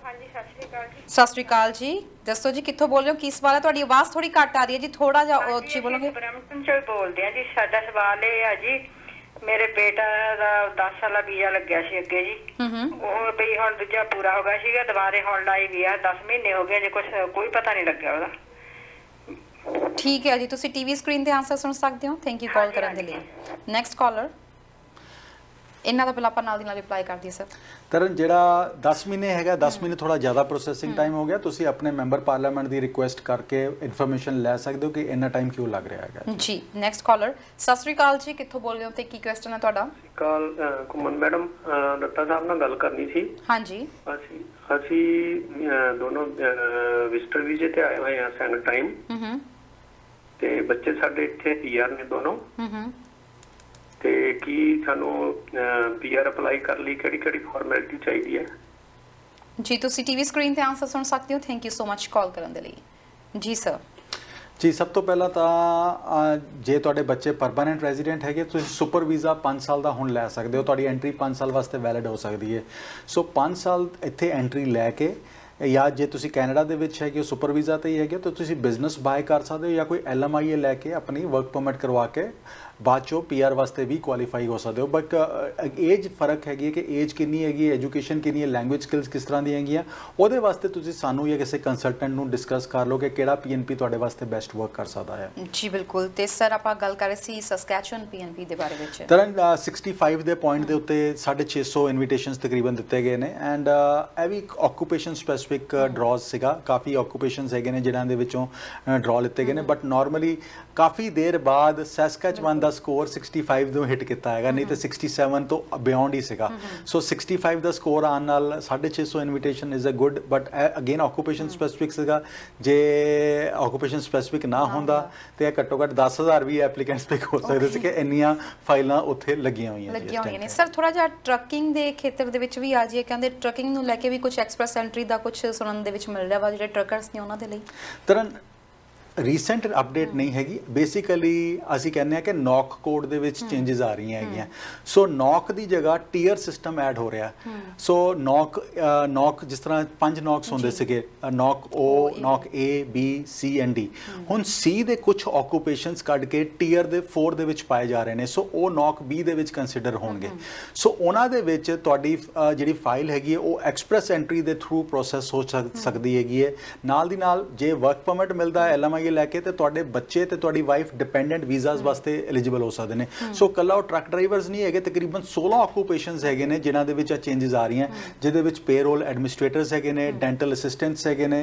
ਹਾਂਜੀ, ਸਤਿ ਸ਼੍ਰੀ ਅਕਾਲ ਜੀ। ਦੱਸੋ ਜੀ ਕਿੱਥੋਂ ਬੋਲ ਰਹੇ ਹੋ, ਕੀ ਸਵਾਲ ਹੈ? ਤੁਹਾਡੀ ਆਵਾਜ਼ ਥੋੜੀ ਘੱਟ ਆ ਰਹੀ ਹੈ ਜੀ, ਥੋੜਾ ਜਿਹਾ ਉੱਚੀ ਬੋਲੋਗੇ? ਬ੍ਰਹਮਪੁਰ ਚੋਂ ਬੋਲਦੇ ਆ ਜੀ। ਸਾਡਾ ਸਵਾਲ ਇਹ ਆ ਜੀ, ਮੇਰੇ ਬੇਟਾ ਦਾ 10 ਸਾਲਾ ਵੀਜ਼ਾ ਲੱਗਿਆ ਸੀ ਅੱਗੇ ਜੀ, ਉਹ ਵੀ ਹੁਣ ਦੂਜਾ ਪੂਰਾ ਹੋ ਗਿਆ ਸੀਗਾ, ਦੁਬਾਰੇ ਹੁਣ ਲਾਈ ਗਿਆ, 10 ਮਹੀਨੇ ਹੋ ਗਏ ਜੇ ਕੋਈ ਪਤਾ ਨਹੀਂ ਲੱਗਿਆ ਉਹਦਾ। ਠੀਕ ਹੈ ਜੀ, ਤੁਸੀਂ ਟੀਵੀ ਸਕਰੀਨ ਤੇ ਆਨਸਰ ਸੁਣ ਸਕਦੇ ਹੋ। ਥੈਂਕ ਯੂ ਕਾਲ ਕਰਨ ਦੇ ਲਈ। ਨੈਕਸਟ ਕਾਲਰ, ਇਹਨਾਂ ਦਾ ਪਹਿਲਾਂ ਆਪਾਂ ਨਾਲ ਦੀ ਨਾਲ ਰਿਪਲਾਈ ਕਰ ਦਈਏ ਸਰ। ਤਰਨ, ਜਿਹੜਾ 10 ਮਹੀਨੇ ਹੈਗਾ, 10 ਮਹੀਨੇ ਥੋੜਾ ਜ਼ਿਆਦਾ ਪ੍ਰੋਸੈਸਿੰਗ ਟਾਈਮ ਹੋ ਗਿਆ। ਤੁਸੀਂ ਆਪਣੇ ਮੈਂਬਰ ਪਾਰਲੀਮੈਂਟ ਦੀ ਰਿਕੁਐਸਟ ਕਰਕੇ ਇਨਫੋਰਮੇਸ਼ਨ ਲੈ ਸਕਦੇ ਹੋ ਕਿ ਇੰਨਾ ਟਾਈਮ ਕਿਉਂ ਲੱਗ ਰਿਹਾ ਹੈਗਾ ਜੀ। ਨੈਕਸਟ ਕਾਲਰ, ਸਤਿ ਸ਼੍ਰੀ ਅਕਾਲ ਜੀ, ਕਿੱਥੋਂ ਬੋਲ ਰਹੇ ਹੋ ਤੇ ਕੀ ਕੁਐਸਚਨ ਹੈ ਤੁਹਾਡਾ? ਕਾਲ ਕੁਮਨ ਮੈਡਮ, ਦੱਤਾ ਸਾਹਿਬ ਨਾਲ ਗੱਲ ਕਰਨੀ ਸੀ। ਹਾਂਜੀ, ਅਸੀਂ ਦੋਨੋਂ ਵਿਜ਼ਟਰ ਵੀਜ਼ੇ ਤੇ ਆਏ ਹੋਏ ਆ ਸੈਨਿਕ ਟਾਈਮ, ਤੇ ਬੱਚੇ ਸਾਡੇ ਇੱਥੇ ਪੀਆਰ ਨੇ ਦੋਨੋਂ। ਤੇ ਕੀ ਸਾਨੂੰ ਪੀਆਰ ਅਪਲਾਈ ਕਰਨ ਲਈ ਕਿਹੜੀ ਫਾਰਮੈਲਿਟੀ ਚਾਹੀਦੀ ਹੈ ਜੀ? ਤੁਸੀਂ ਟੀਵੀ ਸਕਰੀਨ ਤੇ ਆਨਸਰ ਸੁਣ ਸਕਦੇ ਹੋ। ਥੈਂਕ ਯੂ ਸੋ ਮਚ ਕਾਲ ਕਰਨ ਦੇ ਲਈ। ਜੀ ਸਰ। ਜੀ, ਸਭ ਤੋਂ ਪਹਿਲਾਂ ਤਾਂ ਜੇ ਤੁਹਾਡੇ ਬੱਚੇ ਪਰਮਾਨੈਂਟ ਰੈਜ਼ੀਡੈਂਟ ਹੈਗੇ, ਤੁਸੀਂ ਸੁਪਰ ਵੀਜ਼ਾ 5 ਸਾਲ ਦਾ ਹੁਣ ਲੈ ਸਕਦੇ ਹੋ। ਤੁਹਾਡੀ ਐਂਟਰੀ 5 ਸਾਲ ਵਾਸਤੇ ਵੈਲਿਡ ਹੋ ਸਕਦੀ ਹੈ। ਸੋ 5 ਸਾਲ ਇੱਥੇ ਐਂਟਰੀ ਲੈ ਕੇ, ਜਾਂ ਜੇ ਤੁਸੀਂ ਕੈਨੇਡਾ ਦੇ ਵਿੱਚ ਹੈਗੇ ਹੋ, ਸੁਪਰ ਵੀਜ਼ਾ ਤੇ ਹੀ ਹੈਗੇ, ਤਾਂ ਤੁਸੀਂ ਬਿਜ਼ਨਸ ਬਾਏ ਕਰ ਸਕਦੇ ਹੋ, ਜਾਂ ਕੋਈ LMIA ਲੈ ਕੇ ਆਪਣੀ ਵਰਕ ਪਰਮਿਟ ਕਰਵਾ ਕੇ ਬਾਅਦ ਚੋਂ ਪੀਆਰ ਵਾਸਤੇ ਵੀ ਕੁਆਲੀਫਾਈ ਹੋ ਸਕਦੇ ਹੋ। ਬਟ ਏਜ ਫਰਕ ਹੈਗੀ ਹੈ ਕਿ ਏਜ ਕਿੰਨੀ ਹੈਗੀ, ਐਜੂਕੇਸ਼ਨ ਕਿੰਨੀ ਹੈ, ਲੈਂਗੁਏਜ ਸਕਿੱਲਸ ਕਿਸ ਤਰ੍ਹਾਂ ਦੀਆਂ ਹੈਗੀਆਂ, ਉਹਦੇ ਵਾਸਤੇ ਤੁਸੀਂ ਸਾਨੂੰ ਜਾਂ ਕਿਸੇ ਕੰਸਲਟੈਂਟ ਨੂੰ ਡਿਸਕਸ ਕਰ ਲਓ ਕਿ ਕਿਹੜਾ ਪੀਐਨਪੀ ਤੁਹਾਡੇ ਵਾਸਤੇ ਬੈਸਟ ਵਰਕ ਕਰ ਸਕਦਾ ਹੈ। ਜੀ ਬਿਲਕੁਲ। ਤੇ ਸਰ ਆਪਾਂ ਗੱਲ ਕਰ ਰਹੇ ਸੀ ਸਸਕੈਚੁਅਨ ਪੀਐਨਪੀ ਦੇ ਬਾਰੇ ਵਿੱਚ। ਤਰਨ 65 ਦੇ ਪੁਆਇੰਟ ਦੇ ਉੱਤੇ 650 ਇਨਵੀਟੇਸ਼ਨਸ ਤਕਰੀਬਨ ਦਿੱਤੇ ਗਏ ਨੇ। ਐਂਡ ਇਹ ਵੀ ਆਕੂਪੇਸ਼ਨ ਸਪੈਸੀਫਿਕ ਡਰਾਜ਼ ਸੀਗਾ। ਕਾਫੀ ਆਕੂਪੇਸ਼ਨਸ ਹੈਗੇ ਨੇ ਜਿਨ੍ਹਾਂ ਦੇ ਵਿੱਚੋਂ ਡਰਾ ਲਿੱਤੇ ਗਏ ਨੇ। ਬਟ ਨਾਰਮਲੀ ਕਾਫੀ ਦੇਰ ਬਾਅਦ ਸੈਸਕੈਚੁਅਨ ਦਾ ਸਕੋਰ 65 ਨੂੰ ਹਿੱਟ ਕੀਤਾ ਹੈਗਾ, ਨਹੀਂ ਤੇ 67 ਤੋਂ ਬਿਯੋਂਡ ਹੀ ਸੀਗਾ। ਸੋ 65 ਦਾ ਸਕੋਰ ਆਉਣ ਨਾਲ 650 invitation is a good, but again occupation specific ਸੀਗਾ। ਜੇ ਆਕੂਪੇਸ਼ਨ ਸਪੈਸੀਫਿਕ ਨਾ ਹੁੰਦਾ ਤੇ ਇਹ ਘੱਟੋ ਘੱਟ 10,000 ਵੀ ਐਪਲੀਕੈਂਟਸ ਪਿਕ ਹੋ ਸਕਦੇ ਸੀ ਕਿ ਇੰਨੀਆਂ ਫਾਈਲਾਂ ਉੱਥੇ ਲੱਗੀਆਂ ਹੋਈਆਂ ਨੇ। ਸਰ ਥੋੜਾ ਜਿਹਾ ਟਰੱਕਿੰਗ ਦੇ ਖੇਤਰ ਦੇ ਵਿੱਚ ਵੀ ਆ ਜਾਈਏ, ਕਹਿੰਦੇ ਟਰੱਕਿੰਗ ਨੂੰ ਲੈ ਕੇ ਵੀ ਕੁਝ ਐਕਸਪ੍ਰੈਸ ਐਂਟਰੀ ਦਾ ਕੁਝ ਸੁਣਨ ਦੇ ਵਿੱਚ ਮਿਲ ਰਿਹਾ ਵਾ, ਜਿਹੜੇ ਟਰੱਕਰਸ ਨੇ ਉਹਨਾਂ ਦੇ ਲਈ। ਤਰਨ ਰੀਸੈਂਟ ਅਪਡੇਟ ਨਹੀਂ ਹੈਗੀ। ਬੇਸਿਕਲੀ ਅਸੀਂ ਕਹਿੰਦੇ ਹਾਂ ਕਿ ਨੌਕ ਕੋਡ ਦੇ ਵਿੱਚ ਚੇਂਜਸ ਆ ਰਹੀਆਂ ਹੈਗੀਆਂ। ਸੋ ਨੌਕ ਦੀ ਜਗ੍ਹਾ ਟੀਅਰ ਸਿਸਟਮ ਐਡ ਹੋ ਰਿਹਾ। ਸੋ ਨੌਕ ਜਿਸ ਤਰ੍ਹਾਂ 5 ਨੌਕਸ ਹੁੰਦੇ ਸੀਗੇ, ਨੌਕ O, knock A, B, C and D। ਹੁਣ C ਦੇ ਕੁਝ ਆਕੂਪੇਸ਼ਨਸ ਕੱਢ ਕੇ ਟੀਅਰ ਦੇ 4 ਦੇ ਵਿੱਚ ਪਾਏ ਜਾ ਰਹੇ ਨੇ। ਸੋ ਉਹ ਨੌਕ B ਦੇ ਵਿੱਚ ਕੰਸੀਡਰ ਹੋਣਗੇ। ਸੋ ਉਹਨਾਂ ਦੇ ਵਿੱਚ ਤੁਹਾਡੀ ਜਿਹੜੀ ਫਾਈਲ ਹੈਗੀ ਹੈ ਉਹ ਐਕਸਪ੍ਰੈਸ ਐਂਟਰੀ ਦੇ ਥਰੂ ਪ੍ਰੋਸੈਸ ਹੋ ਸਕਦੀ ਹੈਗੀ ਹੈ। ਨਾਲ ਦੀ ਨਾਲ ਜੇ ਵਰਕ ਪਰਮਿਟ ਮਿਲਦਾ ਹੈ, LMIA ਅੱਗੇ ਲੈ ਕੇ ਤੇ ਤੁਹਾਡੇ ਬੱਚੇ ਤੇ ਤੁਹਾਡੀ ਵਾਈਫ ਡਿਪੈਂਡੈਂਟ ਵੀਜ਼ਾਸ ਵਾਸਤੇ ਐਲੀਜੀਬਲ ਹੋ ਸਕਦੇ ਨੇ। ਸੋ ਕੱਲਾ ਉਹ ਟਰੱਕ ਡਰਾਈਵਰਸ ਨਹੀਂ ਹੈਗੇ, ਤਕਰੀਬਨ 16 ਆਕੂਪੇਸ਼ਨਸ ਹੈਗੇ ਨੇ ਜਿਨ੍ਹਾਂ ਦੇ ਵਿੱਚ ਆ ਚੇਂਜਸ ਆ ਰਹੀਆਂ, ਜਿਹਦੇ ਵਿੱਚ ਪੇਰੋਲ ਐਡਮਿਨਿਸਟ੍ਰੇਟਰਸ ਹੈਗੇ ਨੇ, ਡੈਂਟਲ ਅਸਿਸਟੈਂਟਸ ਹੈਗੇ ਨੇ,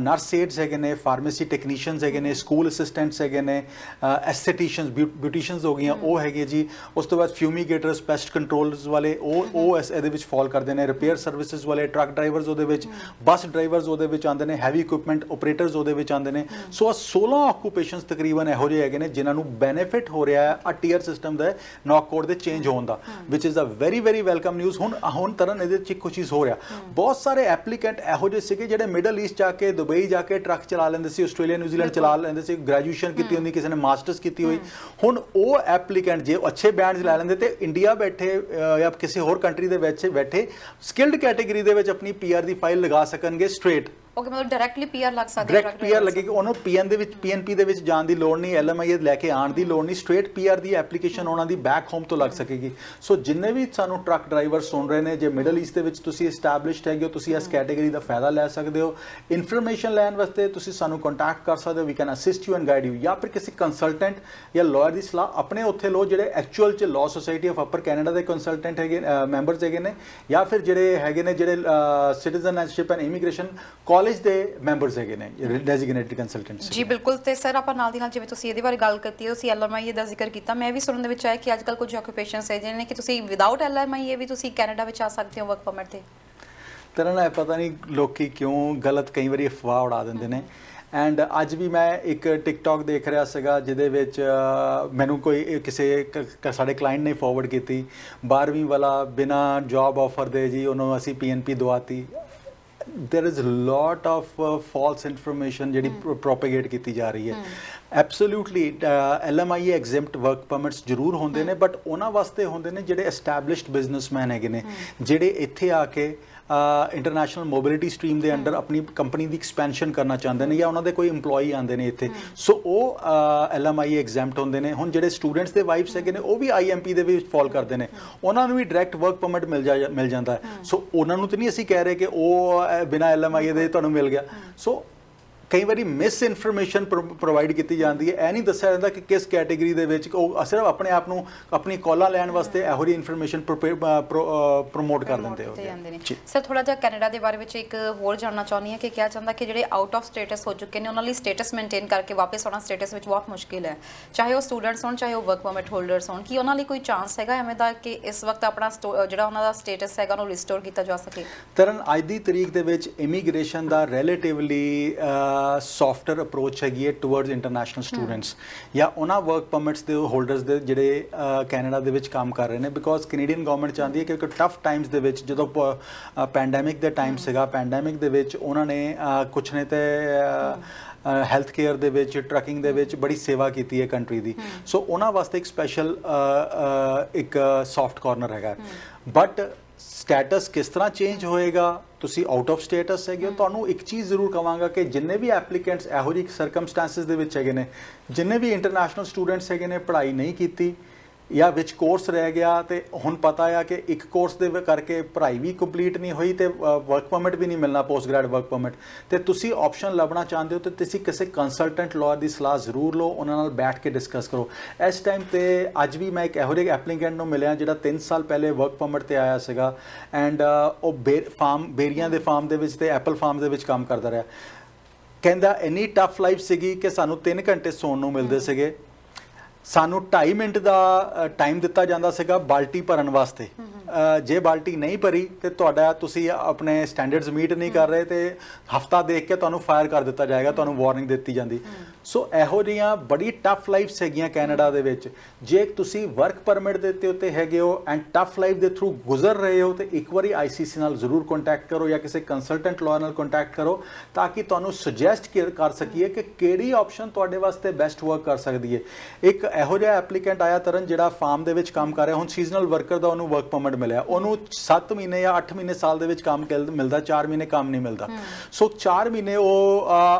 ਨਰਸ ਏਡਸ ਹੈਗੇ ਨੇ, ਫਾਰਮੇਸੀ ਟੈਕਨੀਸ਼ੀਅਨਸ ਹੈਗੇ ਨੇ, ਸਕੂਲ ਅਸਿਸਟੈਂਟਸ ਹੈਗੇ ਨੇ, ਐਸਥੈਟੀਸ਼ੀਅਨਸ ਬਿਊਟੀਸ਼ੀਅਨਸ ਹੋ ਗਈਆਂ ਉਹ ਹੈਗੇ ਜੀ। ਉਸ ਤੋਂ ਬਾਅਦ ਫਿਊਮੀਗੇਟਰਸ, ਪੈਸਟ ਕੰਟਰੋਲਰਸ ਵਾਲੇ ਉਹ ਇਹਦੇ ਵਿੱਚ ਫਾਲ ਕਰਦੇ ਨੇ, ਰਿਪੇਅਰ ਸਰਵਿਸਿਜ਼ ਵਾਲੇ, ਟਰੱਕ ਡਰਾਈਵਰਸ ਉਹਦੇ ਵਿੱਚ, ਬੱਸ ਡਰਾਈਵਰਸ ਉਹਦੇ ਵਿੱਚ ਆਉਂਦੇ ਨੇ, ਹੈਵੀ ਇਕੁਇਪਮੈਂਟ ਆਪਰੇਟਰਸ ਉਹਦੇ ਵਿੱਚ ਆਉਂਦੇ ਨੇ। ਸੋ ਆ 16 ਆਕੂਪੇਸ਼ਨਸ ਤਕਰੀਬਨ ਇਹੋ ਜਿਹੇ ਹੈਗੇ ਨੇ ਜਿਨ੍ਹਾਂ ਨੂੰ ਬੈਨੀਫਿਟ ਹੋ ਰਿਹਾ ਹੈ ਆ ਟੀਅਰ ਸਿਸਟਮ ਦਾ ਨੌਕ ਕੋਡ ਦੇ ਚੇਂਜ ਹੋਣ ਦਾ, which is a very welcome news. ਹੁਣ ਤਰਨ ਇਹਦੇ ਵਿੱਚ ਕੁਝ ਚੀਜ਼ ਹੋ ਰਿਹਾ। ਬਹੁਤ ਸਾਰੇ ਐਪਲੀਕੈਂਟ ਇਹੋ ਜਿਹੇ ਸੀਗੇ ਜਿਹੜੇ ਮਿਡਲ ਈਸਟ ਜਾ ਕੇ, ਦੁਬਈ ਜਾ ਕੇ ਟਰੱਕ ਚਲਾ ਲੈਂਦੇ ਸੀ, ਆਸਟ੍ਰੇਲੀਆ ਨਿਊਜ਼ੀਲੈਂਡ ਚਲਾ ਲੈਂਦੇ ਸੀ, ਗ੍ਰੈਜੂਏਸ਼ਨ ਕੀਤੀ ਹੁੰਦੀ, ਕਿਸੇ ਨੇ ਮਾਸਟਰਸ ਕੀਤੀ ਹੋਈ। ਹੁਣ ਉਹ ਐਪਲੀਕੈਂਟ ਜੇ ਅੱਛੇ ਬੈਂਡਸ ਲੈ ਲੈਂਦੇ ਤੇ ਇੰਡੀਆ ਬੈਠੇ ਜਾਂ ਕਿਸੇ ਹੋਰ ਕੰਟਰੀ ਦੇ ਵਿੱਚ ਬੈਠੇ ਸਕਿਲਡ ਕੈਟੇਗਰੀ ਦੇ ਵਿੱਚ ਆਪਣੀ ਪੀਆਰ ਦੀ ਫਾਈਲ ਲਗਾ ਸਕਣਗੇ ਸਟ੍ਰੇਟ। ਓਕੇ, ਮਤਲਬ ਡਾਇਰੈਕਟਲੀ ਪੀਆਰ ਲੱਗ ਸਕਦੀ ਹੈ, ਡਾਇਰੈਕਟ ਪੀਆਰ ਲੱਗੇਗੀ ਉਹਨੂੰ, ਪੀਐਨ ਦੇ ਵਿੱਚ, ਪੀਐਨਪੀ ਦੇ ਵਿੱਚ ਜਾਣ ਦੀ ਲੋੜ ਨਹੀਂ, ਐਲਐਮਆਈ ਲੈ ਕੇ ਆਉਣ ਦੀ ਲੋੜ ਨਹੀਂ, ਸਟ੍ਰੇਟ ਪੀਆਰ ਦੀ ਐਪਲੀਕੇਸ਼ਨ ਉਹਨਾਂ ਦੀ ਬੈਕ ਹੋਮ ਤੋਂ ਲੱਗ ਸਕੇਗੀ। ਸੋ ਜਿੰਨੇ ਵੀ ਸਾਨੂੰ ਟਰੱਕ ਡਰਾਈਵਰ ਸੁਣ ਰਹੇ ਨੇ, ਜੇ ਮਿਡਲ ਈਸਟ ਦੇ ਵਿੱਚ ਤੁਸੀਂ ਐਸਟੈਬਲਿਸ਼ਡ ਹੈਗੇ ਹੋ, ਤੁਸੀਂ ਇਸ ਕੈਟੇਗਰੀ ਦਾ ਫਾਇਦਾ ਲੈ ਸਕਦੇ ਹੋ। ਇਨਫੋਰਮੇਸ਼ਨ ਲੈਣ ਵਾਸਤੇ ਤੁਸੀਂ ਸਾਨੂੰ ਕੰਟੈਕਟ ਕਰ ਸਕਦੇ ਹੋ, we can assist you and guide you, ਜਾਂ ਫਿਰ ਕਿਸੇ ਕੰਸਲਟੈਂਟ ਜਾਂ ਲਾਇਰ ਦੀ ਸਲਾਹ ਆਪਣੇ ਉੱਥੇ ਲਓ ਜਿਹੜੇ ਐਕਚੁਅਲ 'ਚ law society of upper Canada ਦੇ ਕੰਸਲਟੈਂਟ ਹੈਗੇ, ਮੈਂਬਰਸ ਹੈਗੇ ਨੇ, ਜਾਂ ਫਿਰ ਜਿਹੜੇ ਹੈਗੇ ਨੇ ਜਿਹੜੇ ਸਿਟੀਜ਼ਨਸ਼ਿਪ ਐਂਡ ਇਮੀਗ੍ਰੇਸ਼ਨ ਕਾਲਜ ਦੇ ਮੈਂਬਰਸ ਹੈਗੇ ਨੇ, ਡੈਜ਼ਿਗਨੇਟਡ ਕੰਸਲਟੈਂਟਸ। ਜੀ ਬਿਲਕੁਲ। ਤੇ ਸਰ ਆਪਾਂ ਨਾਲ ਦੀ ਨਾਲ ਜਿਵੇਂ ਤੁਸੀਂ ਇਹਦੇ ਬਾਰੇ ਗੱਲ ਕੀਤੀ, ਤੁਸੀਂ ਐਲਐਮਆਈ ਦਾ ਜ਼ਿਕਰ ਕੀਤਾ, ਮੈਂ ਵੀ ਸੁਣਨ ਦੇ ਵਿੱਚ ਆਇਆ ਕਿ ਅੱਜ ਕੱਲ੍ਹ ਕੁਝ ਆਕੂਪੇਸ਼ਨਸ ਹੈ ਜਿਹਨੇ ਕਿ ਤੁਸੀਂ ਵਿਦਆਊਟ ਐਲਐਮਆਈ ਵੀ ਤੁਸੀਂ ਕੈਨੇਡਾ ਵਿੱਚ ਆ ਸਕਦੇ ਹੋ ਵਰਕ ਪਰਮਿਟ ਤੇ। ਤਰ੍ਹਾਂ ਨਾਲ ਪਤਾ ਨਹੀਂ ਲੋਕੀ ਕਿਉਂ ਗਲਤ ਕਈ ਵਾਰੀ ਅਫਵਾਹ ਉਡਾ ਦਿੰਦੇ ਨੇ। ਐਂਡ ਅੱਜ ਵੀ ਮੈਂ ਇੱਕ ਟਿਕਟੌਕ ਦੇਖ ਰਿਹਾ ਸੀਗਾ ਜਿਹਦੇ ਵਿੱਚ ਮੈਨੂੰ ਕੋਈ ਕਿਸੇ ਸਾਡੇ ਕਲਾਇੰਟ ਨੇ ਫਾਰਵਰਡ ਕੀਤੀ, 12ਵੀਂ ਵਾਲਾ ਬਿਨਾਂ ਜੌਬ ਆਫਰ ਦੇ ਜੀ ਉਹਨੂੰ ਅਸੀਂ PNP ਦਵਾਤੀ। there is a lot of false information ਜਿਹੜੀ ਪ੍ਰੋਪੇਗੇਟ ਕੀਤੀ ਜਾ ਰਹੀ ਹੈ। Absolutely LMIA exempt work permits ਜ਼ਰੂਰ ਹੁੰਦੇ ਨੇ, ਬਟ ਉਹਨਾਂ ਵਾਸਤੇ ਹੁੰਦੇ ਨੇ ਜਿਹੜੇ ਐਸਟੈਬਲਿਸ਼ਡ ਬਿਜ਼ਨਸਮੈਨ ਹੈਗੇ ਨੇ, ਜਿਹੜੇ ਇੱਥੇ ਆ ਕੇ ਇੰਟਰਨੈਸ਼ਨਲ ਮੋਬਿਲਿਟੀ ਸਟਰੀਮ ਦੇ ਅੰਡਰ ਆਪਣੀ ਕੰਪਨੀ ਦੀ ਐਕਸਪੈਂਸ਼ਨ ਕਰਨਾ ਚਾਹੁੰਦੇ ਨੇ, ਜਾਂ ਉਹਨਾਂ ਦੇ ਕੋਈ EMPLOYEE ਆਉਂਦੇ ਨੇ ਇੱਥੇ, ਸੋ ਉਹ LMIA ਐਗਜ਼ੈਂਪਟ ਹੁੰਦੇ ਨੇ। ਹੁਣ ਜਿਹੜੇ ਸਟੂਡੈਂਟਸ ਦੇ ਵਾਈਫਸ ਹੈਗੇ ਨੇ ਉਹ ਵੀ IMP ਦੇ ਵਿੱਚ ਫਾਲ ਕਰਦੇ ਨੇ, ਉਹਨਾਂ ਨੂੰ ਵੀ ਡਾਇਰੈਕਟ ਵਰਕ ਪਰਮਿਟ ਮਿਲ ਜਾਂਦਾ ਹੈ। ਸੋ ਉਹਨਾਂ ਨੂੰ ਤਾਂ ਨਹੀਂ ਅਸੀਂ ਕਹਿ ਰਹੇ ਕਿ ਉਹ ਬਿਨਾਂ LMIA ਦੇ ਤੁਹਾਨੂੰ ਮਿਲ ਗਿਆ। ਸੋ ਕਈ ਵਾਰੀ ਮਿਸ ਇਨਫੋਰਮੇਸ਼ਨ ਪ੍ਰੋਵਾਈਡ ਕੀਤੀ ਜਾਂਦੀ ਹੈ, ਇਹ ਨਹੀਂ ਦੱਸਿਆ ਜਾਂਦਾ ਕਿ ਕਿਸ ਕੈਟੇਗਰੀ ਦੇ ਵਿੱਚ, ਉਹ ਸਿਰਫ ਆਪਣੇ ਆਪ ਨੂੰ ਆਪਣੀ ਕਾਲਾਂ ਲੈਣ ਵਾਸਤੇ ਇਹੋ ਜਿਹੀ ਇਨਫੋਰਮੇਸ਼ਨ ਪ੍ਰਮੋਟ ਕਰ ਦਿੰਦੇ ਹੋ। ਸਰ ਥੋੜਾ ਜਿਹਾ ਕੈਨੇਡਾ ਦੇ ਬਾਰੇ ਵਿੱਚ ਇੱਕ ਹੋਰ ਜਾਣਨਾ ਚਾਹੁੰਦੀ ਹਾਂ ਕਿ ਕਿਹਾ ਜਾਂਦਾ ਕਿ ਜਿਹੜੇ ਆਊਟ ਆਫ ਸਟੇਟਸ ਹੋ ਚੁੱਕੇ ਨੇ ਉਹਨਾਂ ਲਈ ਸਟੇਟਸ ਮੇਨਟੇਨ ਕਰਕੇ ਵਾਪਸ ਆਉਣਾ ਸਟੇਟਸ ਵਿੱਚ ਬਹੁਤ ਮੁਸ਼ਕਿਲ ਹੈ, ਚਾਹੇ ਉਹ ਸਟੂਡੈਂਟਸ ਹੋਣ ਚਾਹੇ ਉਹ ਵਰਕ ਪਰਮਿਟ ਹੋਲਡਰਸ ਹੋਣ। ਕੀ ਉਹਨਾਂ ਲਈ ਕੋਈ ਚਾਂਸ ਹੈਗਾ ਐਵੇਂ ਦਾ ਕਿ ਇਸ ਵਕਤ ਆਪਣਾ ਜਿਹੜਾ ਉਹਨਾਂ ਦਾ ਸਟੇਟਸ ਹੈਗਾ ਉਹਨੂੰ ਰਿਸਟੋਰ ਕੀਤਾ ਜਾ ਸਕੇ? ਤਰਨ ਅੱਜ ਦੀ ਤਰੀਕ ਦੇ ਵਿੱਚ ਇਮੀਗ੍ਰੇਸ਼ਨ ਦਾ ਰਿਲੇਟਿਵਲੀ ਸੌਫਟਰ ਅਪਰੋਚ ਹੈਗੀ ਹੈ ਟੂਵਰਡਸ ਇੰਟਰਨੈਸ਼ਨਲ ਸਟੂਡੈਂਟਸ ਜਾਂ ਉਹਨਾਂ ਵਰਕ ਪਰਮਿਟਸ ਦੇ ਹੋਲਡਰਸ ਦੇ ਜਿਹੜੇ ਕੈਨੇਡਾ ਦੇ ਵਿੱਚ ਕੰਮ ਕਰ ਰਹੇ ਨੇ। ਬਿਕੋਜ਼ ਕੈਨੇਡੀਅਨ ਗਵਰਨਮੈਂਟ ਚਾਹੁੰਦੀ ਹੈ ਕਿ ਟਫ ਟਾਈਮਸ ਦੇ ਵਿੱਚ, ਜਦੋਂ ਪੈਂਡੈਮਿਕ ਦੇ ਟਾਈਮ ਸੀਗਾ, ਪੈਂਡੈਮਿਕ ਦੇ ਵਿੱਚ ਉਹਨਾਂ ਨੇ ਕੁਛ ਨੇ ਤੇ ਹੈਲਥ ਕੇਅਰ ਦੇ ਵਿੱਚ, ਟਰੱਕਿੰਗ ਦੇ ਵਿੱਚ ਬੜੀ ਸੇਵਾ ਕੀਤੀ ਹੈ ਕੰਟਰੀ ਦੀ। ਸੋ ਉਹਨਾਂ ਵਾਸਤੇ ਇੱਕ ਸਪੈਸ਼ਲ ਇੱਕ ਸੌਫਟ ਕਾਰਨਰ ਹੈਗਾ। ਬਟ ਸਟੇਟਸ ਕਿਸ ਤਰ੍ਹਾਂ ਚੇਂਜ ਹੋਏਗਾ, ਤੁਸੀਂ ਆਊਟ ਆਫ ਸਟੇਟਸ ਹੈਗੇ ਹੋ, ਤੁਹਾਨੂੰ ਇੱਕ ਚੀਜ਼ ਜ਼ਰੂਰ ਕਹਾਂਗਾ ਕਿ ਜਿੰਨੇ ਵੀ ਐਪਲੀਕੈਂਟਸ ਇਹੋ ਜਿਹੀ ਸਰਕਮਸਟੈਂਸਿਸ ਦੇ ਵਿੱਚ ਹੈਗੇ ਨੇ, ਜਿੰਨੇ ਵੀ ਇੰਟਰਨੈਸ਼ਨਲ ਸਟੂਡੈਂਟਸ ਹੈਗੇ ਨੇ, ਪੜ੍ਹਾਈ ਨਹੀਂ ਕੀਤੀ ਜਾਂ ਵਿੱਚ ਕੋਰਸ ਰਹਿ ਗਿਆ, ਤੇ ਹੁਣ ਪਤਾ ਆ ਕਿ ਇੱਕ ਕੋਰਸ ਦੇ ਕਰਕੇ ਪੜ੍ਹਾਈ ਵੀ ਕੰਪਲੀਟ ਨਹੀਂ ਹੋਈ ਤੇ ਵਰਕ ਪਰਮਿਟ ਵੀ ਨਹੀਂ ਮਿਲਣਾ, ਪੋਸਟ ਗ੍ਰੈਡ ਵਰਕ ਪਰਮਿਟ, ਤੇ ਤੁਸੀਂ ਆਪਸ਼ਨ ਲੱਭਣਾ ਚਾਹੁੰਦੇ ਹੋ ਤੇ ਤੁਸੀਂ ਕਿਸੇ ਕੰਸਲਟੈਂਟ ਲਾਅਰ ਦੀ ਸਲਾਹ ਜ਼ਰੂਰ ਲਓ, ਉਹਨਾਂ ਨਾਲ ਬੈਠ ਕੇ ਡਿਸਕਸ ਕਰੋ। ਇਸ ਟਾਈਮ ਤੇ ਅੱਜ ਵੀ ਮੈਂ ਇੱਕ ਇਹੋ ਜਿਹੇ ਐਪਲੀਕੈਂਟ ਨੂੰ ਮਿਲਿਆ ਜਿਹੜਾ 3 ਸਾਲ ਪਹਿਲੇ ਵਰਕ ਪਰਮਿਟ ਤੇ ਆਇਆ ਸੀਗਾ, ਐਂਡ ਉਹ ਬੇਰੀਆਂ ਦੇ ਫਾਰਮ ਦੇ ਵਿੱਚ ਤੇ ਐਪਲ ਫਾਰਮ ਦੇ ਵਿੱਚ ਕੰਮ ਕਰਦਾ ਰਿਹਾ। ਕਹਿੰਦਾ ਇੰਨੀ ਟਫ ਲਾਈਫ ਸੀਗੀ ਕਿ ਸਾਨੂੰ 3 ਘੰਟੇ ਸੌਣ ਨੂੰ ਮਿਲਦੇ ਸੀਗੇ, ਸਾਨੂੰ 2.5 ਮਿੰਟ ਦਾ ਟਾਈਮ ਦਿੱਤਾ ਜਾਂਦਾ ਸੀਗਾ ਬਾਲਟੀ ਭਰਨ ਵਾਸਤੇ। ਜੇ ਬਾਲਟੀ ਨਹੀਂ ਭਰੀ ਤੇ ਤੁਸੀਂ ਆਪਣੇ ਸਟੈਂਡਰਡਸ ਮੀਟ ਨਹੀਂ ਕਰ ਰਹੇ ਤੇ ਹਫਤਾ ਦੇਖ ਕੇ ਤੁਹਾਨੂੰ ਫਾਇਰ ਕਰ ਦਿੱਤਾ ਜਾਏਗਾ, ਤੁਹਾਨੂੰ ਵਾਰਨਿੰਗ ਦਿੱਤੀ ਜਾਂਦੀ। ਸੋ ਇਹੋ ਜਿਹੀਆਂ ਬੜੀ ਟਫ ਲਾਈਫਸ ਹੈਗੀਆਂ ਕੈਨੇਡਾ ਦੇ ਵਿੱਚ। ਜੇ ਤੁਸੀਂ ਵਰਕ ਪਰਮਿਟ ਦੇ ਉੱਤੇ ਹੈਗੇ ਹੋ ਐਂਡ ਟਫ ਲਾਈਫ ਦੇ ਥਰੂ ਗੁਜ਼ਰ ਰਹੇ ਹੋ ਤੇ ਇੱਕ ਵਾਰੀ ICC ਨਾਲ ਜ਼ਰੂਰ ਕੰਟੈਕਟ ਕਰੋ ਜਾਂ ਕਿਸੇ ਕੰਸਲਟੈਂਟ ਲਾਅਰ ਨਾਲ ਕੰਟੈਕਟ ਕਰੋ, ਤਾਂ ਕਿ ਤੁਹਾਨੂੰ ਸੁਜੈਸਟ ਕਰ ਸਕੀਏ ਕਿ ਕਿਹੜੀ ਆਪਸ਼ਨ ਤੁਹਾਡੇ ਵਾਸਤੇ ਬੈਸਟ ਵਰਕ ਕਰ ਸਕਦੀ ਹੈ। ਇੱਕ ਇਹੋ ਜਿਹਾ ਐਪਲੀਕੈਂਟ ਆਇਆ ਤਰਨ ਜਿਹੜਾ ਫਾਰਮ ਦੇ ਵਿੱਚ ਕੰਮ ਕਰ ਰਿਹਾ, ਹੁਣ ਸੀਜ਼ਨਲ ਵਰਕਰ ਦਾ ਉਹਨੂੰ ਵਰਕ ਪਰਮਿਟ ਮਿਲਿਆ, ਉਹਨੂੰ 7 ਮਹੀਨੇ ਜਾਂ 8 ਮਹੀਨੇ ਸਾਲ ਦੇ ਵਿੱਚ ਕੰਮ ਮਿਲਦਾ, 4 ਮਹੀਨੇ ਕੰਮ ਨਹੀਂ ਮਿਲਦਾ। ਸੋ 4 ਮਹੀਨੇ ਉਹ